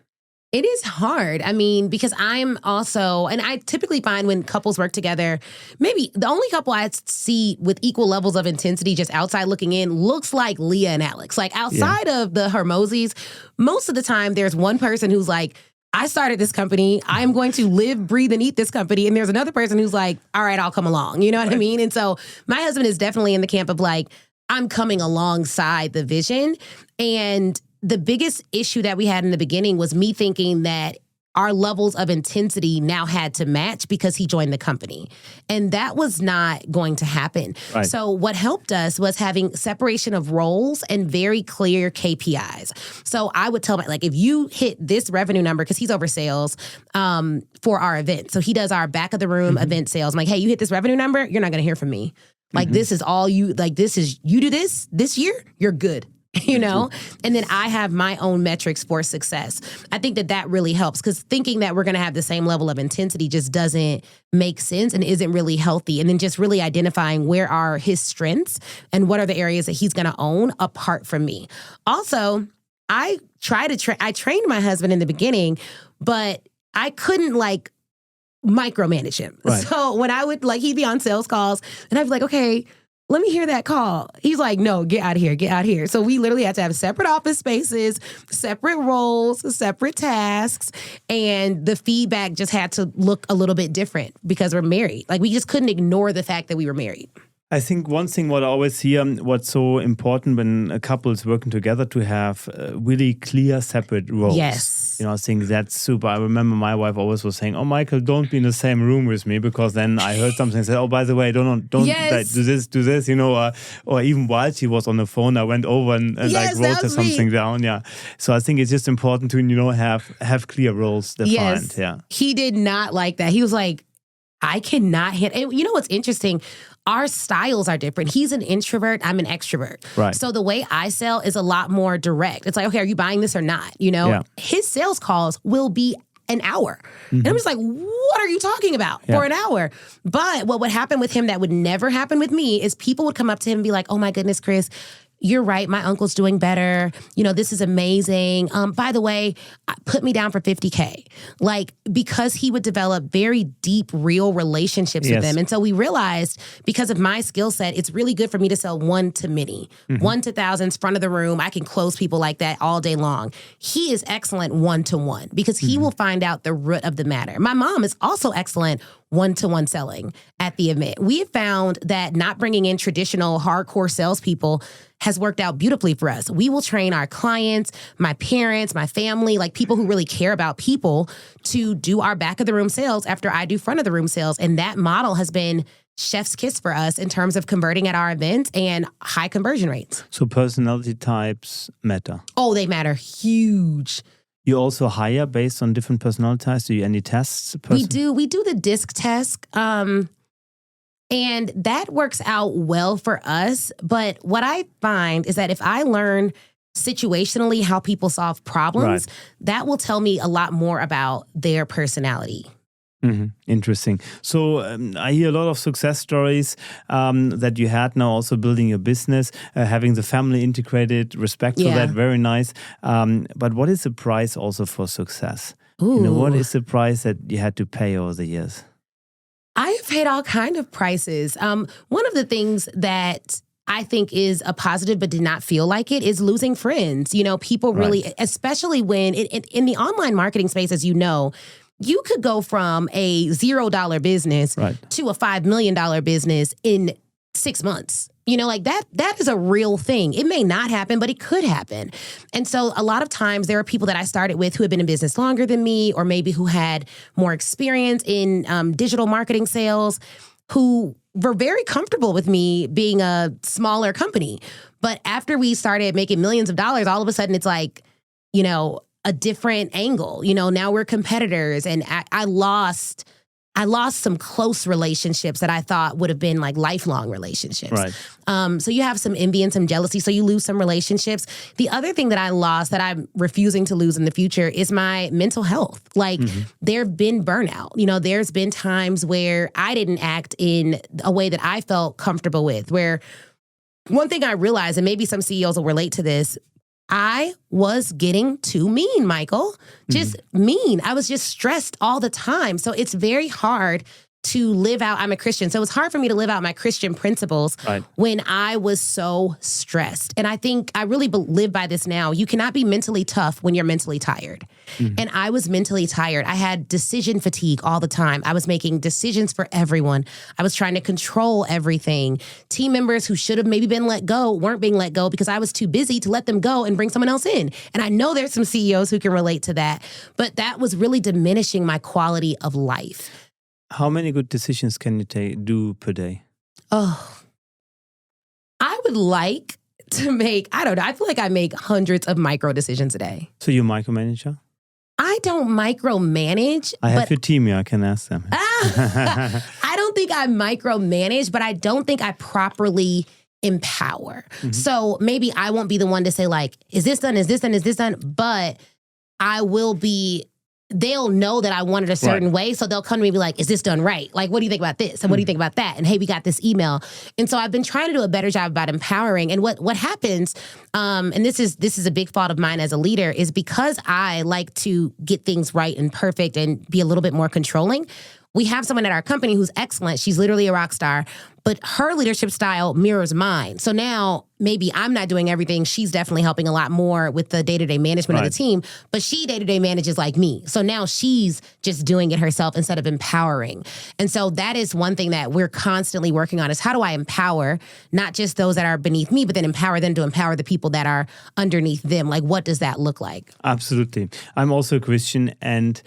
It is hard. I mean, because I'm also, and I typically find when couples work together, maybe the only couple I see with equal levels of intensity just outside looking in looks like Leah and Alex. Like outside of the Hermosies, most of the time there's one person who's like, I started this company. I am going to live, breathe, and eat this company. And there's another person who's like, all right, I'll come along. You know what I mean? And so my husband is definitely in the camp of like, I'm coming alongside the vision. And the biggest issue that we had in the beginning was me thinking that our levels of intensity now had to match because he joined the company. And that was not going to happen. Right. So what helped us was having separation of roles and very clear KPIs. So I would tell him, like, if you hit this revenue number, because he's over sales for our event. So he does our back of the room event sales. I'm like, hey, you hit this revenue number, you're not going to hear from me. Like, this is all you, like, you do this year, you're good. And then I have my own metrics for success. I think that really helps because thinking that we're going to have the same level of intensity just doesn't make sense and isn't really healthy. And then just really identifying where are his strengths and what are the areas that he's going to own apart from me. Also, I trained my husband in the beginning, but I couldn't micromanage him. Right. So when I would he'd be on sales calls and I'd be like, okay, let me hear that call. He's like, no, get out of here. So we literally had to have separate office spaces, separate roles, separate tasks. And the feedback just had to look a little bit different because we're married. Like, we just couldn't ignore the fact that we were married. I think one thing what I always hear, what's so important when a couple is working together, to have really clear, separate roles. Yes. I think that's super. I remember my wife always was saying, oh, Michael, don't be in the same room with me, because then I heard something and said, oh, by the way, don't do this, or even while she was on the phone, I went over and wrote her something down. Yeah. So I think it's just important to, have clear roles defined. Yes. Yeah. He did not like that. He was like, I cannot hit. And you know what's interesting? Our styles are different. He's an introvert. I'm an extrovert. Right. So the way I sell is a lot more direct. It's like, okay, are you buying this or not? Yeah. His sales calls will be an hour. And I'm just like, what are you talking about for an hour? But what would happen with him that would never happen with me is people would come up to him and be like, oh my goodness, Chris, you're right, my uncle's doing better. This is amazing. By the way, put me down for $50K. Like, because he would develop very deep, real relationships with them. And so we realized, because of my skill set, it's really good for me to sell one to many, one to thousands, front of the room. I can close people like that all day long. He is excellent one-to-one because he will find out the root of the matter. My mom is also excellent one-to-one selling at the event. We have found that not bringing in traditional hardcore salespeople has worked out beautifully for us. We will train our clients, my parents, my family, like people who really care about people, to do our back of the room sales after I do front of the room sales. And that model has been chef's kiss for us in terms of converting at our events and high conversion rates. So personality types matter. Oh, they matter huge. You also hire based on different personality types? Do you any tests? We do the DISC test. And that works out well for us. But what I find is that if I learn situationally how people solve problems, that will tell me a lot more about their personality. Interesting. So I hear a lot of success stories that you had now also building your business, having the family integrated, respect for that, very nice. But what is the price also for success? What is the price that you had to pay over the years? I have paid all kind of prices. One of the things that I think is a positive but did not feel like it is losing friends. People really, especially when in the online marketing space, as you know, you could go from a $0 business to a $5 million business in 6 months. That is a real thing. It may not happen, but it could happen. And so a lot of times there are people that I started with who had been in business longer than me, or maybe who had more experience in digital marketing sales, who were very comfortable with me being a smaller company. But after we started making millions of dollars, all of a sudden it's like, a different angle. Now we're competitors, and I lost some close relationships that I thought would have been like lifelong relationships. So you have some envy and some jealousy. So you lose some relationships. The other thing that I lost that I'm refusing to lose in the future is my mental health. Like there have been burnout. There's been times where I didn't act in a way that I felt comfortable with, where one thing I realized, and maybe some CEOs will relate to this, I was getting too mean, Michael. Just mean. I was just stressed all the time. So it's very hard to live out. I'm a Christian, so it's hard for me to live out my Christian principles when I was so stressed. And I think I really live by this now. You cannot be mentally tough when you're mentally tired. And I was mentally tired. I had decision fatigue all the time. I was making decisions for everyone. I was trying to control everything. Team members who should have maybe been let go weren't being let go because I was too busy to let them go and bring someone else in. And I know there's some CEOs who can relate to that, but that was really diminishing my quality of life. How many good decisions can you do per day? Oh, I would like to make, I don't know, I feel like I make hundreds of micro decisions a day. So you're a micromanager? I don't micromanage. I have your team here, I can ask them. I don't think I micromanage, but I don't think I properly empower. So maybe I won't be the one to say like, is this done, is this done, is this done? But I will be, they'll know that I want it a certain way. So they'll come to me and be like, is this done right? Like, what do you think about this? And what do you think about that? And hey, we got this email. And so I've been trying to do a better job about empowering. And what happens, and this is a big fault of mine as a leader, is because I like to get things right and perfect and be a little bit more controlling. We have someone at our company who's excellent. She's literally a rock star, but her leadership style mirrors mine. So now maybe I'm not doing everything. She's definitely helping a lot more with the day-to-day management of the team, but she day-to-day manages like me. So now she's just doing it herself instead of empowering. And so that is one thing that we're constantly working on, is how do I empower not just those that are beneath me, but then empower them to empower the people that are underneath them? Like, what does that look like? Absolutely. I'm also a Christian, and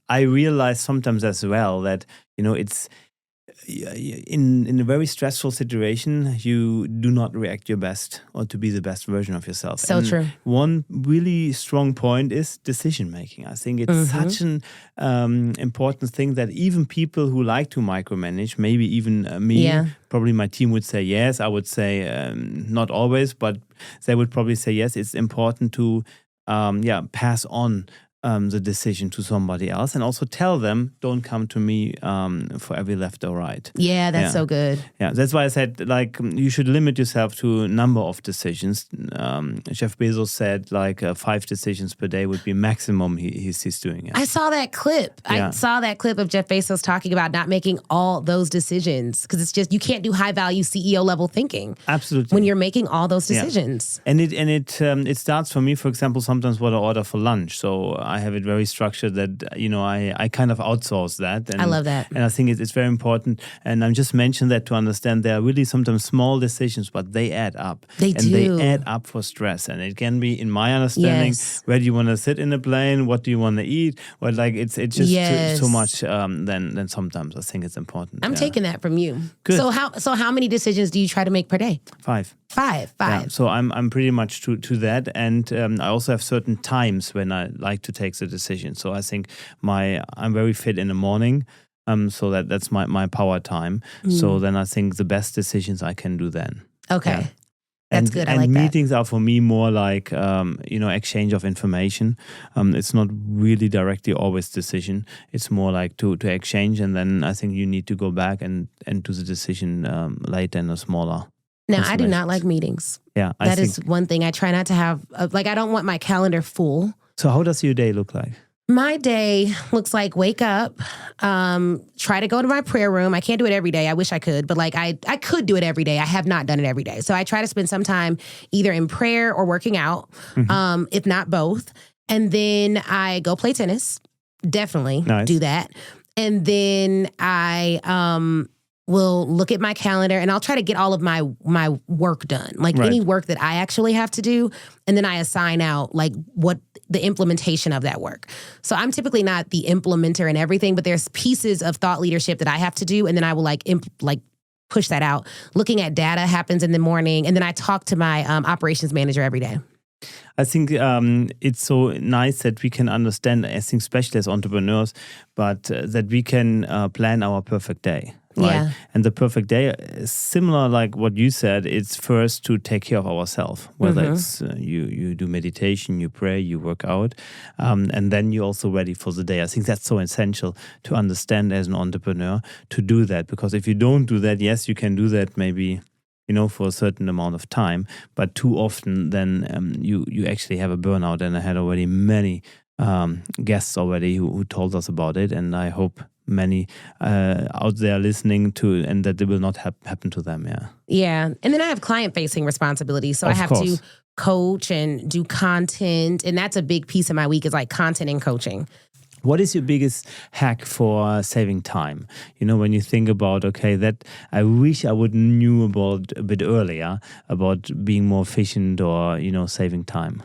I realize sometimes as well that, it's in a very stressful situation, you do not react your best or to be the best version of yourself. So true. One really strong point is decision making. I think it's such an important thing that even people who like to micromanage, maybe even me, probably my team would say yes. I would say not always, but they would probably say yes. It's important to pass on the decision to somebody else, and also tell them, don't come to me for every left or right. Yeah, that's so good. Yeah, that's why I said, like, you should limit yourself to a number of decisions. Jeff Bezos said, like, 5 decisions per day would be maximum he's doing it. I saw that clip. Yeah. I saw that clip of Jeff Bezos talking about not making all those decisions because it's just, you can't do high-value CEO level thinking. Absolutely. When you're making all those decisions. And it starts for me, for example, sometimes what I order for lunch. So I have it very structured that, I kind of outsource that. And I love that. And I think it's very important. And I'm just mentioning that to understand there are really sometimes small decisions, but they add up. They do. And they add up for stress. And it can be, in my understanding, where do you want to sit in a plane? What do you want to eat? Well, like it's just so much then sometimes I think it's important. I'm taking that from you. Good. So how many decisions do you try to make per day? 5. 5. Yeah, so I'm pretty much to that, and I also have certain times when I like to take the decision. So I think I'm very fit in the morning, so that's my power time. So then I think the best decisions I can do then. Okay. Yeah. That's good. I like and that. meetings are for me more like exchange of information. It's not really directly always decision. It's more like to exchange, and then I think you need to go back and do the decision later in a smaller. Now, I do not like meetings. Yeah, that is one thing I try not to have. I don't want my calendar full. So how does your day look like? My day looks like wake up, try to go to my prayer room. I can't do it every day. I wish I could, but I could do it every day. I have not done it every day. So I try to spend some time either in prayer or working out, if not both. And then I go play tennis. Definitely do that. And then I will look at my calendar and I'll try to get all of my work done, any work that I actually have to do. And then I assign out what the implementation of that work. So I'm typically not the implementer in everything, but there's pieces of thought leadership that I have to do. And then I will push that out. Looking at data happens in the morning. And then I talk to my operations manager every day. I think it's so nice that we can understand, I think especially as entrepreneurs, but that we can plan our perfect day. Right? Yeah. And the perfect day is similar, like what you said, it's first to take care of ourselves, whether it's you do meditation, you pray, you work out, and then you're also ready for the day. I think that's so essential to understand as an entrepreneur to do that, because if you don't do that, yes, you can do that maybe for a certain amount of time, but too often then you actually have a burnout. And I had already many guests already who told us about it, and I hope many out there listening to, and that it will not happen to them. Yeah. And then I have client-facing responsibilities. So I have to coach and do content. And that's a big piece of my week is content and coaching. What is your biggest hack for saving time? When you think about, that I wish I would knew about a bit earlier about being more efficient or, saving time.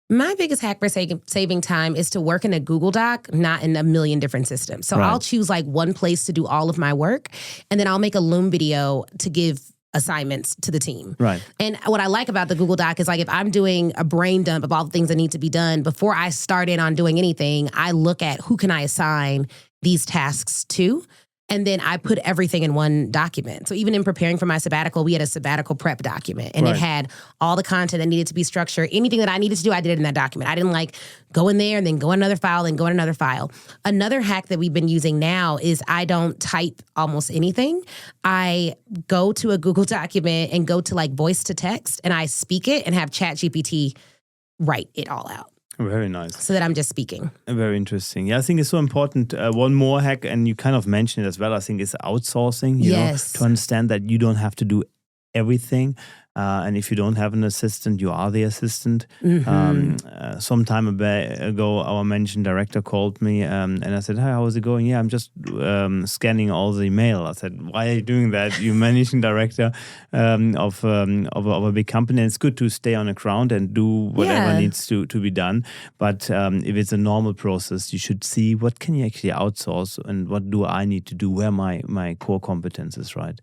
My biggest hack for saving time is to work in a Google Doc, not in a million different systems. So I'll choose one place to do all of my work, and then I'll make a Loom video to give assignments to the team. Right. And what I like about the Google Doc is if I'm doing a brain dump of all the things that need to be done, before I start in on doing anything, I look at who can I assign these tasks to. And then I put everything in one document. So even in preparing for my sabbatical, we had a sabbatical prep document. And it had all the content that needed to be structured. Anything that I needed to do, I did it in that document. I didn't go in there and then go in another file and go in another file. Another hack that we've been using now is I don't type almost anything. I go to a Google document and go to voice to text, and I speak it and have ChatGPT write it all out. Very nice. So that I'm just speaking. Very interesting. Yeah, I think it's so important. One more hack, and you kind of mentioned it as well, I think is outsourcing. You know, to understand that you don't have to do everything. And if you don't have an assistant, you are the assistant. Some time ago, our managing director called me and I said, "Hi, how is it going?" "Yeah, I'm just scanning all the mail." I said, "Why are you doing that? You're managing director of a big company. And it's good to stay on the ground and do whatever needs to be done. But if it's a normal process, you should see what can you actually outsource and what do I need to do, where my core competence is, right?"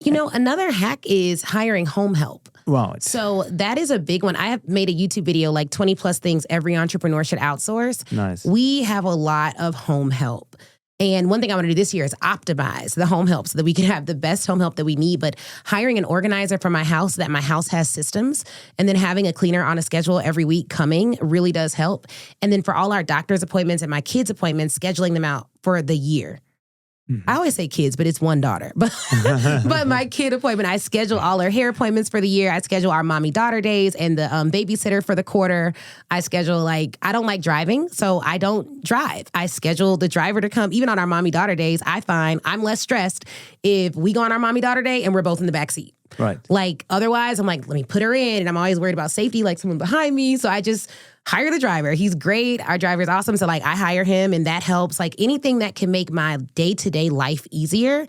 Another hack is hiring home help. Wow. So that is a big one. I have made a YouTube video, 20 plus things every entrepreneur should outsource. Nice. We have a lot of home help. And one thing I want to do this year is optimize the home help so that we can have the best home help that we need. But hiring an organizer for my house, that my house has systems, and then having a cleaner on a schedule every week coming really does help. And then for all our doctor's appointments and my kids' appointments, scheduling them out for the year. I always say kids, but it's one daughter. But my kid appointment, I schedule all her hair appointments for the year. I schedule our mommy-daughter days and the babysitter for the quarter. I schedule, I don't like driving, so I don't drive. I schedule the driver to come. Even on our mommy-daughter days, I find I'm less stressed if we go on our mommy-daughter day and we're both in the back seat. Right. Otherwise, I'm like, let me put her in. And I'm always worried about safety, like someone behind me. So I just hire the driver. He's great. Our driver's awesome. So I hire him and that helps. Anything that can make my day-to-day life easier,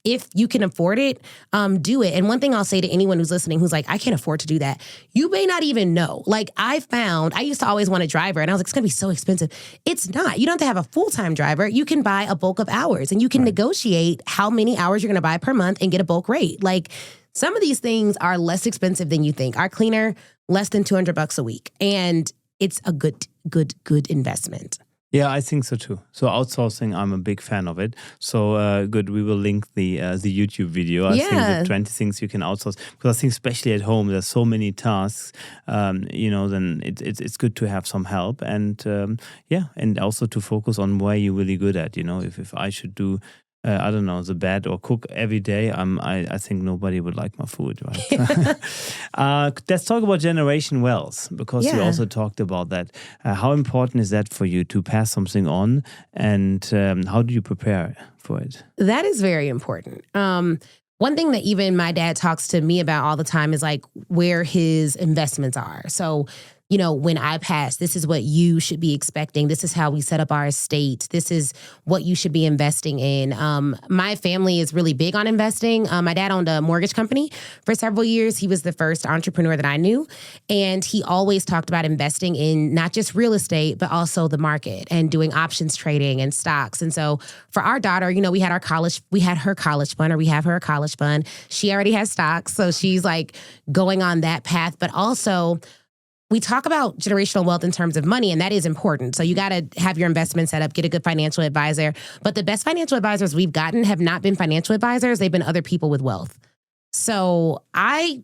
if you can afford it, do it. And one thing I'll say to anyone who's listening who's like, I can't afford to do that. You may not even know. I used to always want a driver and I was like, it's going to be so expensive. It's not. You don't have to have a full-time driver. You can buy a bulk of hours and you can negotiate how many hours you're going to buy per month and get a bulk rate. Some of these things are less expensive than you think. Our cleaner, less than $200 a week. And it's a good investment. Yeah, I think so too. So outsourcing, I'm a big fan of it. So good, we will link the YouTube video. I think the 20 things you can outsource. Because I think especially at home, there's so many tasks, then it's good to have some help. And and also to focus on where you're really good at. If I should do the bed or cook every day, I think nobody would like my food, right? Let's talk about generation wealth, because you also talked about that. How important is that for you to pass something on, and how do you prepare for it? That is very important. One thing that even my dad talks to me about all the time is where his investments are. So, when I pass, this is what you should be expecting. This is how we set up our estate. This is what you should be investing in. My family is really big on investing. My dad owned a mortgage company for several years. He was the first entrepreneur that I knew. And he always talked about investing in not just real estate, but also the market and doing options trading and stocks. And so for our daughter, we had her college fund, or we have her college fund. She already has stocks. So she's going on that path, but also we talk about generational wealth in terms of money, and that is important. So you got to have your investment set up, get a good financial advisor. But the best financial advisors we've gotten have not been financial advisors. They've been other people with wealth. So I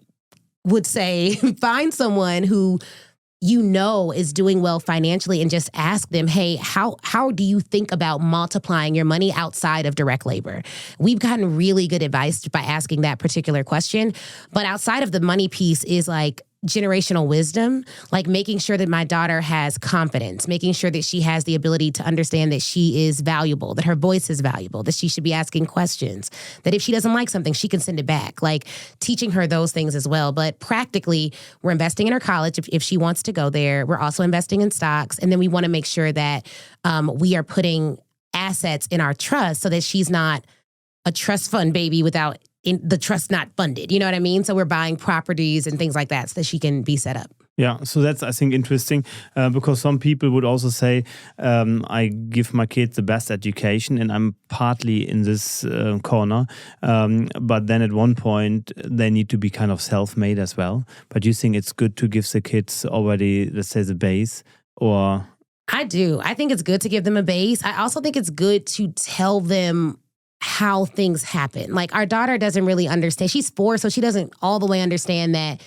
would say find someone who is doing well financially and just ask them, hey, how do you think about multiplying your money outside of direct labor? We've gotten really good advice by asking that particular question. But outside of the money piece is generational wisdom, making sure that my daughter has confidence, making sure that she has the ability to understand that she is valuable, that her voice is valuable, that she should be asking questions, that if she doesn't like something, she can send it back, teaching her those things as well. But practically, we're investing in her college if she wants to go there. We're also investing in stocks. And then we want to make sure that we are putting assets in our trust so that she's not a trust fund baby without the trust not funded. You know what I mean? So we're buying properties and things like that so that she can be set up. Yeah, so that's, I think, interesting because some people would also say, I give my kids the best education, and I'm partly in this corner. But then at one point, they need to be kind of self-made as well. But you think it's good to give the kids already, let's say, the base, or? I do. I think it's good to give them a base. I also think it's good to tell them how things happen. Our daughter doesn't really understand. She's 4, so she doesn't all the way understand that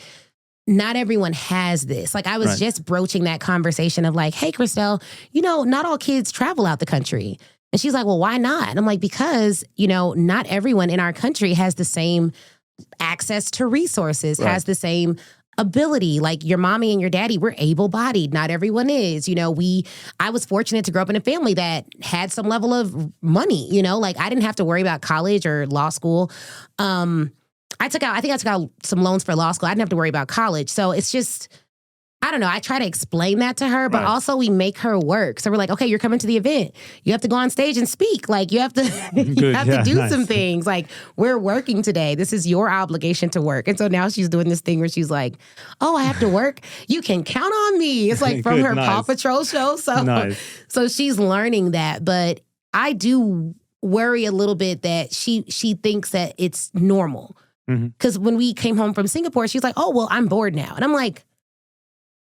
not everyone has this. I was just broaching that conversation of hey, Christelle, not all kids travel out the country. And she's like, well, why not? And I'm like, because, not everyone in our country has the same access to resources, has the same ability. Your mommy and your daddy, we're able-bodied. Not everyone is. I was fortunate to grow up in a family that had some level of money, I didn't have to worry about college or law school. I think I took out some loans for law school. I didn't have to worry about college. So it's just, I don't know. I try to explain that to her, but also we make her work. So we're like, okay, you're coming to the event. You have to go on stage and speak. You have to, to do some things. We're working today. This is your obligation to work. And so now she's doing this thing where she's like, oh, I have to work. You can count on me. It's from her Paw Patrol show. So, so she's learning that. But I do worry a little bit that she thinks that it's normal. Because when we came home from Singapore, she's like, oh, well, I'm bored now. And I'm like,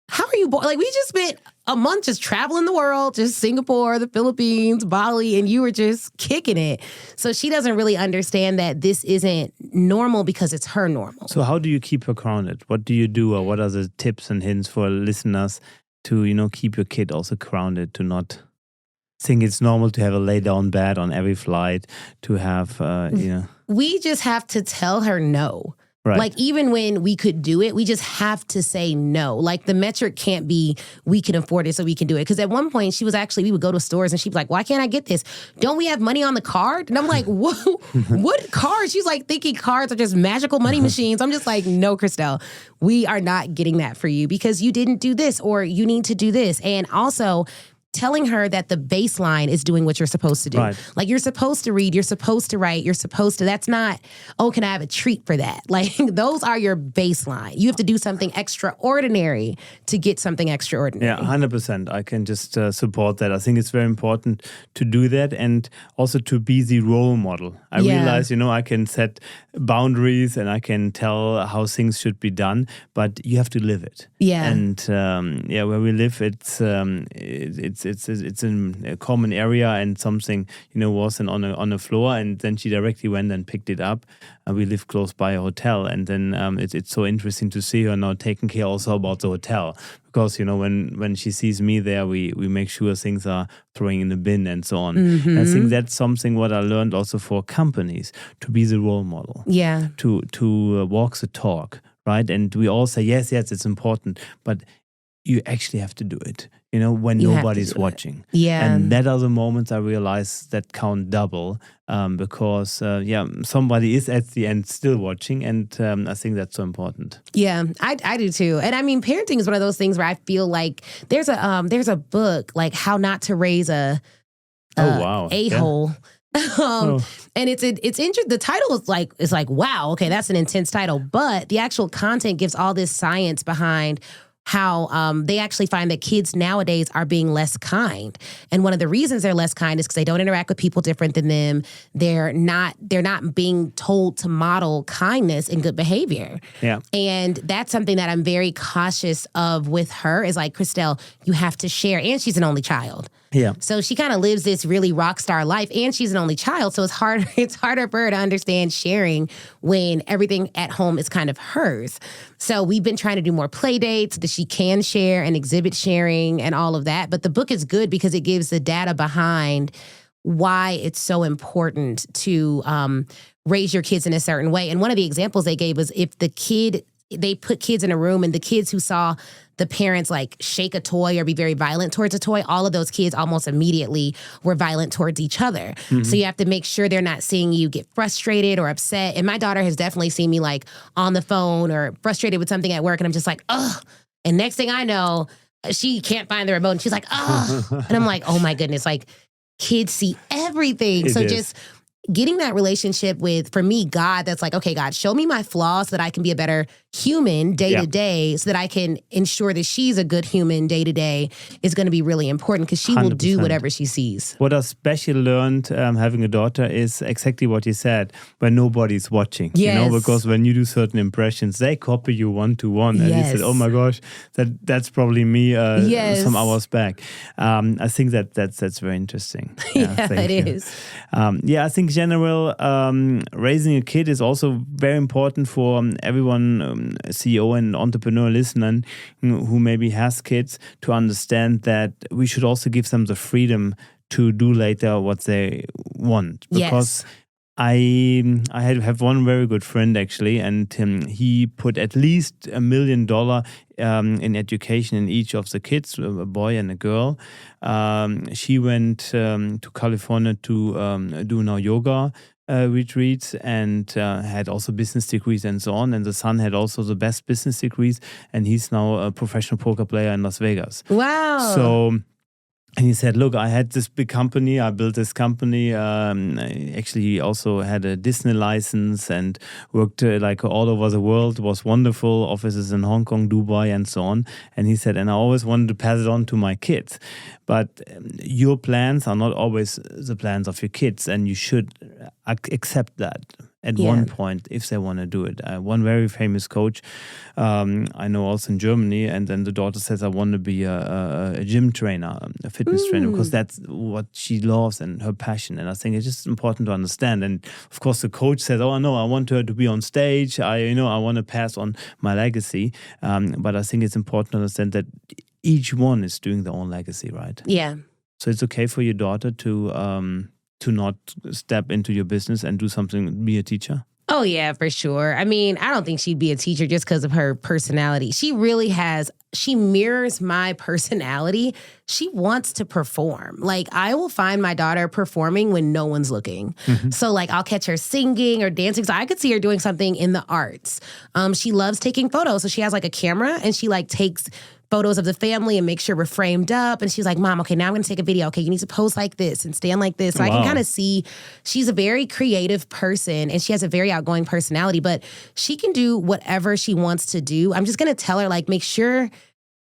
how are you bored? We just spent a month just traveling the world, just Singapore, the Philippines, Bali, and you were just kicking it. So she doesn't really understand that this isn't normal because it's her normal. So how do you keep her grounded? What do you do, or what are the tips and hints for listeners to, keep your kid also grounded, to not think it's normal to have a lay down bed on every flight, to have, We just have to tell her no. Right. Like, even when we could do it, we just have to say no. Like, the metric can't be, we can afford it, so we can do it. Because at one point, we would go to stores and she'd be like, why can't I get this? Don't we have money on the card? And I'm like, what card? She's like thinking cards are just magical money machines. I'm just like, no, Christelle, we are not getting that for you because you didn't do this, or you need to do this. And also, telling her that the baseline is doing what you're supposed to do. Right. Like, you're supposed to read, you're supposed to write, that's not, oh, can I have a treat for that? Like, those are your baseline. You have to do something extraordinary to get something extraordinary. Yeah, 100%. I can just support that. I think it's very important to do that, and also to be the role model. I realize, I can set boundaries and I can tell how things should be done, but you have to live it. Yeah. And where we live, it's in a common area, and something was on the floor, and then she directly went and picked it up. We live close by a hotel, and then it's so interesting to see her now taking care also about the hotel, because when she sees me there, we make sure things are throwing in the bin and so on. Mm-hmm. I think that's something what I learned also for companies, to be the role model. Yeah. To walk the talk, right? And we all say yes, it's important, but you actually have to do it, when nobody's watching. Yeah. And that are the moments I realize that count double, because, somebody is at the end still watching. And I think that's so important. Yeah, I do too. And I mean, parenting is one of those things where I feel like there's a book, like How Not to Raise a A-hole. Yeah. And it's interesting. The title is like, wow, okay, that's an intense title. But the actual content gives all this science behind how they actually find that kids nowadays are being less kind. And one of the reasons they're less kind is because they don't interact with people different than them. They're not being told to model kindness and good behavior. Yeah. And that's something that I'm very cautious of with her, is like, Christelle, you have to share. And she's an only child. Yeah. So she kind of lives this really rock star life, and she's an only child. So it's harder for her to understand sharing when everything at home is kind of hers. So we've been trying to do more play dates that she can share and exhibit sharing and all of that. But the book is good because it gives the data behind why it's so important to raise your kids in a certain way. And one of the examples they gave was if they put kids in a room, and the kids who saw the parents like shake a toy or be very violent towards a toy, all of those kids almost immediately were violent towards each other. Mm-hmm. So you have to make sure they're not seeing you get frustrated or upset. And my daughter has definitely seen me like on the phone or frustrated with something at work, and I'm just like, ugh. And next thing I know, she can't find the remote, and she's like, ugh. And I'm like, oh my goodness, like kids see everything. So just getting that relationship with, for me, God, that's like, okay, God, show me my flaws so that I can be a better human day to day, so that I can ensure that she's a good human day to day, is going to be really important, because she 100%. Will do whatever she sees. What I especially learned having a daughter is exactly what you said, when nobody's watching. Yes. Because when you do certain impressions, they copy you one to one. And you said, oh my gosh, that's probably me some hours back. I think that's very interesting. Yeah, it is. I think general, raising a kid is also very important for everyone, CEO and entrepreneur listening who maybe has kids, to understand that we should also give them the freedom to do later what they want. Because I have one very good friend actually, and he put at least $1 million in education in each of the kids, a boy and a girl. She went to California to do now yoga retreats, and had also business degrees and so on. And the son had also the best business degrees, and he's now a professional poker player in Las Vegas. Wow. So... And he said, look, I had this big company. I built this company. Actually, he also had a Disney license and worked like all over the world. It was wonderful. Offices in Hong Kong, Dubai, and so on. And he said, and I always wanted to pass it on to my kids. But your plans are not always the plans of your kids. And you should accept that. at one point if they want to do it. One very famous coach I know also in Germany, and then the daughter says, I want to be a gym trainer, a fitness trainer, because that's what she loves and her passion. And I think it's just important to understand. And of course the coach says, oh no, I want her to be on stage. I want to pass on my legacy. But I think it's important to understand that each one is doing their own legacy, right? Yeah. So it's okay for your daughter to not step into your business and do something, be a teacher? Oh, yeah, for sure. I mean, I don't think she'd be a teacher just because of her personality. She mirrors my personality. She wants to perform. Like, I will find my daughter performing when no one's looking. Mm-hmm. So, like, I'll catch her singing or dancing. So I could see her doing something in the arts. She loves taking photos. So she has, like, a camera, and she, like, takes photos of the family and make sure we're framed up. And she's like, Mom, okay, now I'm going to take a video. Okay, you need to pose like this and stand like this. So I can kind of see she's a very creative person and she has a very outgoing personality, but she can do whatever she wants to do. I'm just going to tell her, like, make sure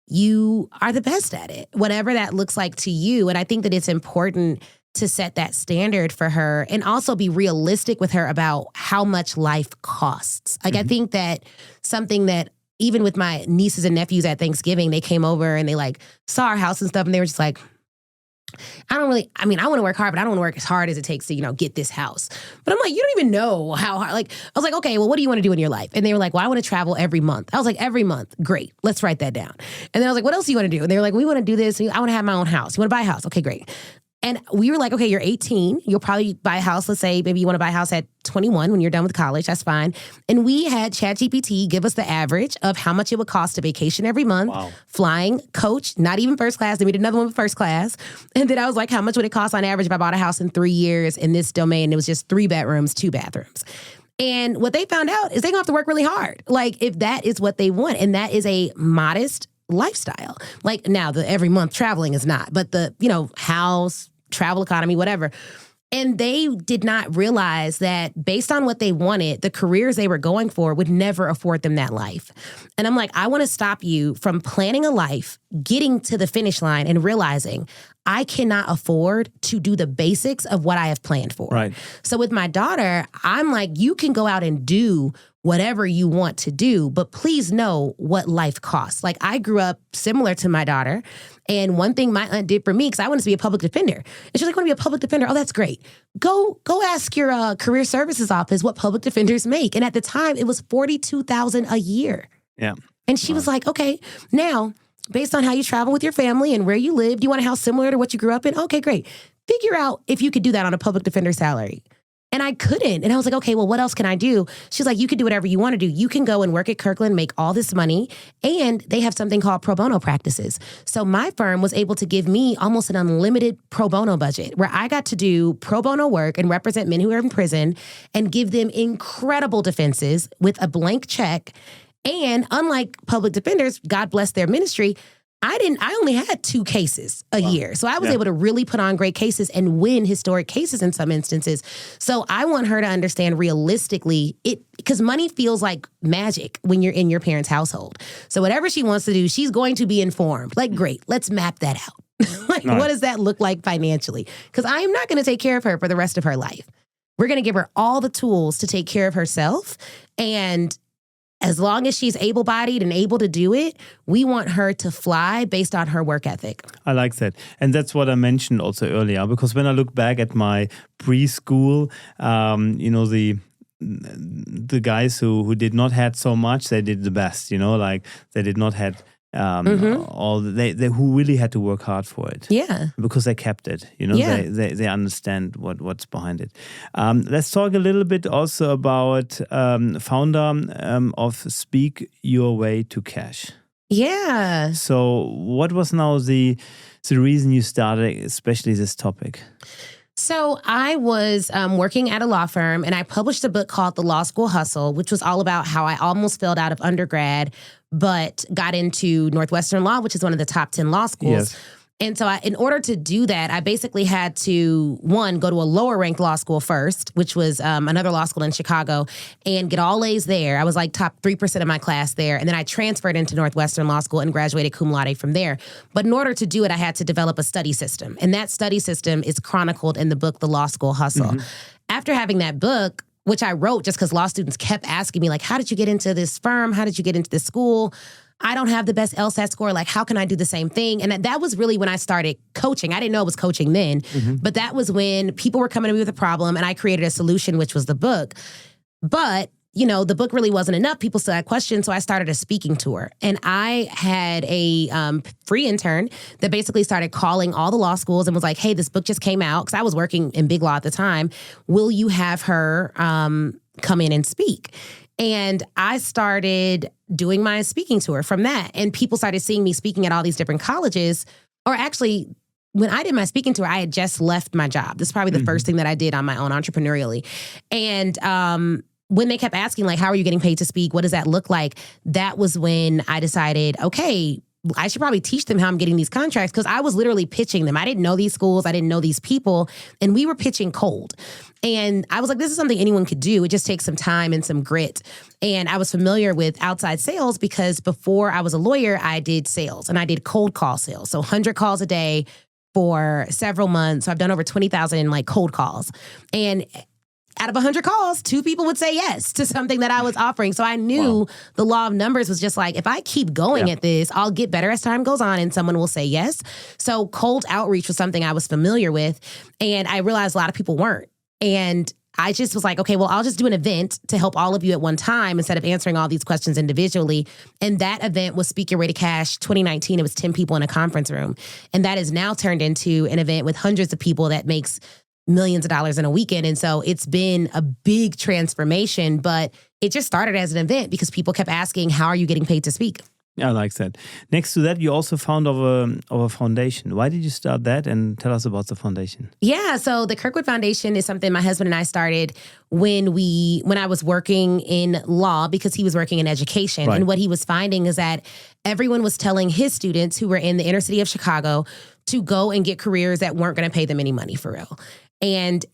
you are the best at it, whatever that looks like to you. And I think that it's important to set that standard for her and also be realistic with her about how much life costs. Like, I think that something that even with my nieces and nephews at Thanksgiving, they came over and they like saw our house and stuff, and they were just like, I want to work hard, but I don't want to work as hard as it takes to, get this house. But I'm like, you don't even know how hard. Like, I was like, okay, well, what do you want to do in your life? And they were like, well, I want to travel every month. I was like, every month. Great. Let's write that down. And then I was like, what else do you want to do? And they were like, we want to do this. I want to have my own house. You want to buy a house? Okay, great. And we were like, okay, you're 18. You'll probably buy a house. Let's say maybe you want to buy a house at 21 when you're done with college. That's fine. And we had ChatGPT give us the average of how much it would cost to vacation every month, flying, coach, not even first class. Then we did another one with first class. And then I was like, how much would it cost on average if I bought a house in 3 years in this domain? It was just 3 bedrooms, 2 bathrooms. And what they found out is they're going to have to work really hard. Like, if that is what they want. And that is a modest lifestyle. Like, now the every month traveling is not, but the, house, travel economy, whatever. And they did not realize that based on what they wanted, the careers they were going for would never afford them that life. And I'm like, I want to stop you from planning a life, getting to the finish line and realizing I cannot afford to do the basics of what I have planned for. Right. So with my daughter, I'm like, you can go out and do whatever you want to do, but please know what life costs. Like, I grew up similar to my daughter. And one thing my aunt did for me, because I wanted to be a public defender. And she's like, want to be a public defender? Oh, that's great. Go ask your career services office what public defenders make. And at the time, it was $42,000 a year. Yeah. And she was like, okay, now, based on how you travel with your family and where you live, do you want a house similar to what you grew up in? Okay, great. Figure out if you could do that on a public defender salary. And I couldn't. And I was like, okay, well, what else can I do? She's like, you can do whatever you want to do. You can go and work at Kirkland, make all this money. And they have something called pro bono practices. So my firm was able to give me almost an unlimited pro bono budget where I got to do pro bono work and represent men who are in prison and give them incredible defenses with a blank check. And unlike public defenders, God bless their ministry, I only had 2 cases a year. So I was able to really put on great cases and win historic cases in some instances. So I want her to understand realistically because money feels like magic when you're in your parents' household. So whatever she wants to do, she's going to be informed. Like, great, let's map that out. What does that look like financially? Because I am not going to take care of her for the rest of her life. We're going to give her all the tools to take care of herself. And as long as she's able-bodied and able to do it, we want her to fly based on her work ethic. I like that. And that's what I mentioned also earlier, because when I look back at my preschool, the guys who did not had so much, they did the best, like they did not had they who really had to work hard for it. Yeah. Because they kept it, they understand what's behind it. Let's talk a little bit also about founder of Speak Your Way to Cash. Yeah. So what was now the reason you started, especially this topic? So I was working at a law firm and I published a book called The Law School Hustle, which was all about how I almost failed out of undergrad, but got into Northwestern Law, which is one of the top 10 law schools. Yes. And so in order to do that, I basically had to, one, go to a lower ranked law school first, which was another law school in Chicago, and get all A's there. I was like top 3% of my class there. And then I transferred into Northwestern Law School and graduated cum laude from there. But in order to do it, I had to develop a study system. And that study system is chronicled in the book, The Law School Hustle. Mm-hmm. After having that book, which I wrote just because law students kept asking me, like, how did you get into this firm? How did you get into this school? I don't have the best LSAT score. Like, how can I do the same thing? And that was really when I started coaching. I didn't know it was coaching then, but that was when people were coming to me with a problem and I created a solution, which was the book. But the book really wasn't enough. People still had questions, so I started a speaking tour. And I had a free intern that basically started calling all the law schools and was like, hey, this book just came out, because I was working in big law at the time. Will you have her come in and speak? And I started doing my speaking tour from that. And people started seeing me speaking at all these different colleges. Or actually, when I did my speaking tour, I had just left my job. This is probably the first thing that I did on my own entrepreneurially. And when they kept asking, like, how are you getting paid to speak? What does that look like? That was when I decided, okay, I should probably teach them how I'm getting these contracts, because I was literally pitching them. I didn't know these schools. I didn't know these people. And we were pitching cold. And I was like, this is something anyone could do. It just takes some time and some grit. And I was familiar with outside sales because before I was a lawyer, I did sales and I did cold call sales. So 100 calls a day for several months. So I've done over 20,000 in like cold calls. And out of 100 calls, 2 people would say yes to something that I was offering. So I knew the law of numbers was just like, if I keep going at this, I'll get better as time goes on and someone will say yes. So cold outreach was something I was familiar with. And I realized a lot of people weren't. And I just was like, okay, well, I'll just do an event to help all of you at one time instead of answering all these questions individually. And that event was Speak Your Way to Cash 2019. It was 10 people in a conference room. And that is now turned into an event with hundreds of people that makes millions of dollars in a weekend. And so it's been a big transformation, but it just started as an event because people kept asking, how are you getting paid to speak? I like that. Next to that, you also found of a foundation. Why did you start that? And tell us about the foundation. Yeah, so the Kirkwood Foundation is something my husband and I started when I was working in law, because he was working in education. Right. And what he was finding is that everyone was telling his students who were in the inner city of Chicago to go and get careers that weren't going to pay them any money for real. And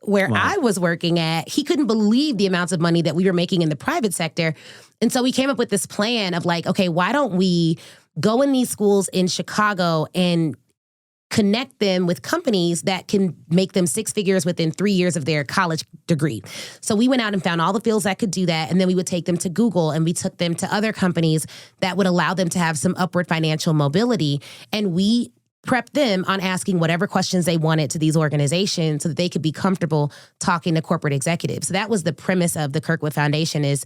where I was working at, he couldn't believe the amounts of money that we were making in the private sector. And so we came up with this plan of like, okay, why don't we go in these schools in Chicago and connect them with companies that can make them 6 figures within 3 years of their college degree. So we went out and found all the fields that could do that. And then we would take them to Google and we took them to other companies that would allow them to have some upward financial mobility. And we prep them on asking whatever questions they wanted to these organizations so that they could be comfortable talking to corporate executives. So that was the premise of the Kirkwood Foundation, is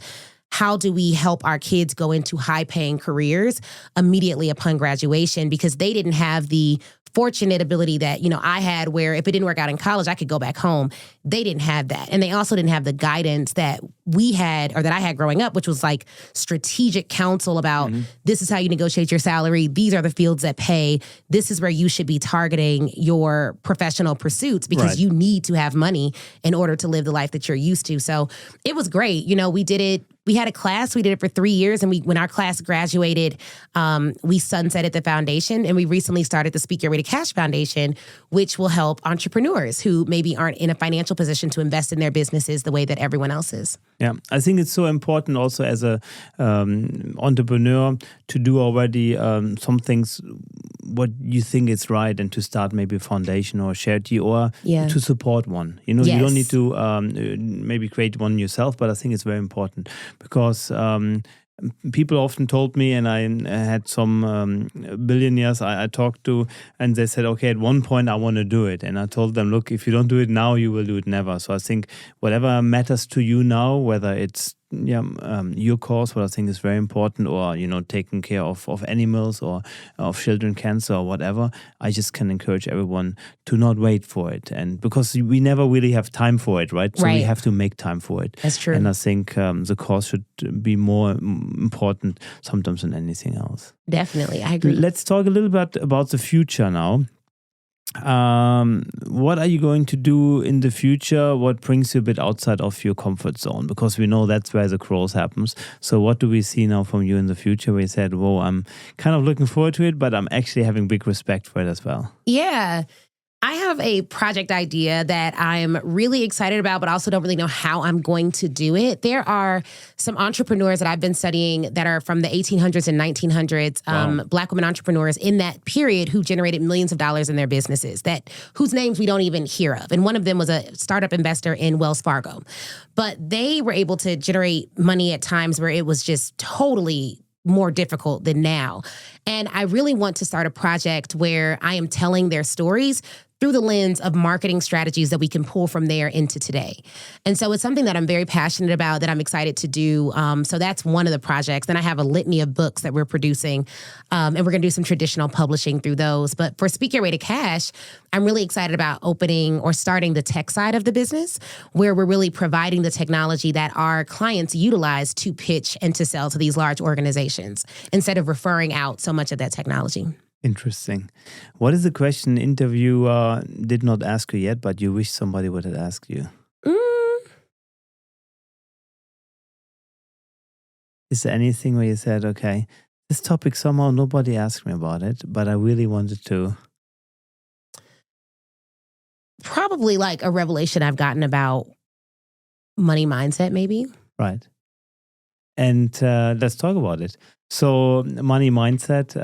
how do we help our kids go into high-paying careers immediately upon graduation, because they didn't have the fortunate ability that, I had, where if it didn't work out in college, I could go back home. They didn't have that. And they also didn't have the guidance that we had, or that I had growing up, which was like strategic counsel about this is how you negotiate your salary. These are the fields that pay. This is where you should be targeting your professional pursuits, because you need to have money in order to live the life that you're used to. So it was great. We did it. We had a class. We did it for 3 years. And when our class graduated, we sunsetted the foundation. And we recently started the Speak Your Way to Cash Foundation, which will help entrepreneurs who maybe aren't in a financial position to invest in their businesses the way that everyone else is. Yeah, I think it's so important also as a entrepreneur to do already some things what you think is right, and to start maybe a foundation or a charity, or to support one. You don't need to maybe create one yourself, but I think it's very important, because people often told me, and I had some billionaires I talked to, and they said, okay, at one point I want to do it. And I told them, look, if you don't do it now, you will do it never. So I think whatever matters to you now, whether it's your cause, what I think is very important, or taking care of animals or of children cancer or whatever, I just can encourage everyone to not wait for it, and because we never really have time for it, right? So we have to make time for it. That's true. And I think the cause should be more important sometimes than anything else. Definitely, I agree. Let's talk a little bit about the future now. What are you going to do in the future? What brings you a bit outside of your comfort zone? Because we know that's where the growth happens. So what do we see now from you in the future? We said, whoa, I'm kind of looking forward to it, but I'm actually having big respect for it as well. Yeah. I have a project idea that I'm really excited about, but also don't really know how I'm going to do it. There are some entrepreneurs that I've been studying that are from the 1800s and 1900s, Wow. Black women entrepreneurs in that period who generated millions of dollars in their businesses whose names we don't even hear of. And one of them was a startup investor in Wells Fargo. But they were able to generate money at times where it was just totally more difficult than now. And I really want to start a project where I am telling their stories through the lens of marketing strategies that we can pull from there into today. And so it's something that I'm very passionate about, that I'm excited to do. So that's one of the projects. Then I have a litany of books that we're producing, and we're going to do some traditional publishing through those. But for Speak Your Way to Cash, I'm really excited about opening or starting the tech side of the business, where we're really providing the technology that our clients utilize to pitch and to sell to these large organizations, instead of referring out so much of that technology. Interesting. What is the question the interviewer did not ask you yet, but you wish somebody would have asked you? Is there anything where you said, okay, this topic somehow nobody asked me about it, but I really wanted to? Probably like a revelation I've gotten about money mindset, maybe. Right. And let's talk about it. So money mindset,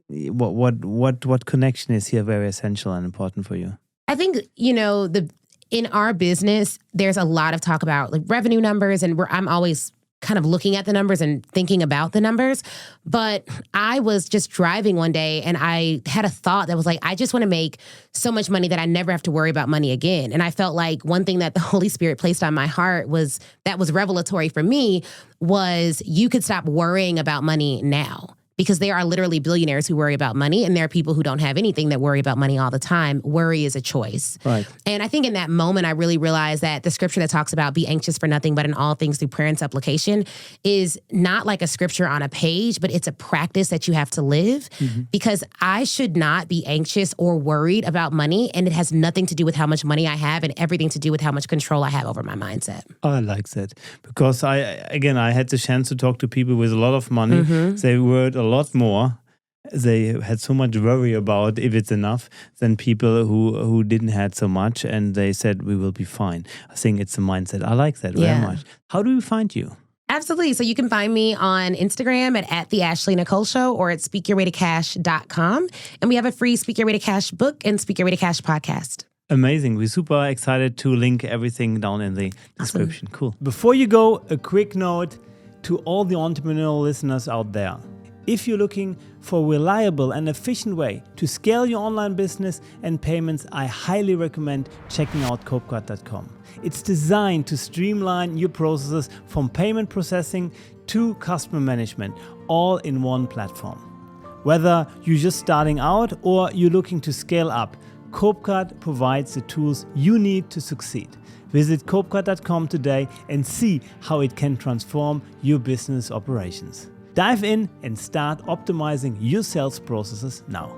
what connection is here very essential and important for you? I think, in our business, there's a lot of talk about like revenue numbers, and I'm always kind of looking at the numbers and thinking about the numbers. But I was just driving one day and I had a thought that was like, I just want to make so much money that I never have to worry about money again. And I felt like one thing that the Holy Spirit placed on my heart was revelatory for me was you could stop worrying about money now. Because there are literally billionaires who worry about money, and there are people who don't have anything that worry about money all the time. Worry is a choice. Right. And I think in that moment, I really realized that the scripture that talks about be anxious for nothing, but in all things through prayer and supplication is not like a scripture on a page, but it's a practice that you have to live. Mm-hmm. Because I should not be anxious or worried about money, and it has nothing to do with how much money I have and everything to do with how much control I have over my mindset. I like that. Because I had the chance to talk to people with a lot of money. Mm-hmm. They were a lot more. They had so much worry about if it's enough than people who didn't have so much, and they said we will be fine. I think it's a mindset. I like that very much. How do we find you? Absolutely. So you can find me on Instagram at the Ashley Nicole Show or at speakyourwaytocash.com. And we have a free Speak Your Way to Cash book and Speak Your Way to Cash podcast. Amazing. We're super excited to link everything down in the description. Awesome. Cool. Before you go, a quick note to all the entrepreneurial listeners out there. If you're looking for a reliable and efficient way to scale your online business and payments, I highly recommend checking out Kloep.com. It's designed to streamline your processes from payment processing to customer management, all in one platform. Whether you're just starting out or you're looking to scale up, Kloep provides the tools you need to succeed. Visit Kloep.com today and see how it can transform your business operations. Dive in and start optimizing your sales processes now.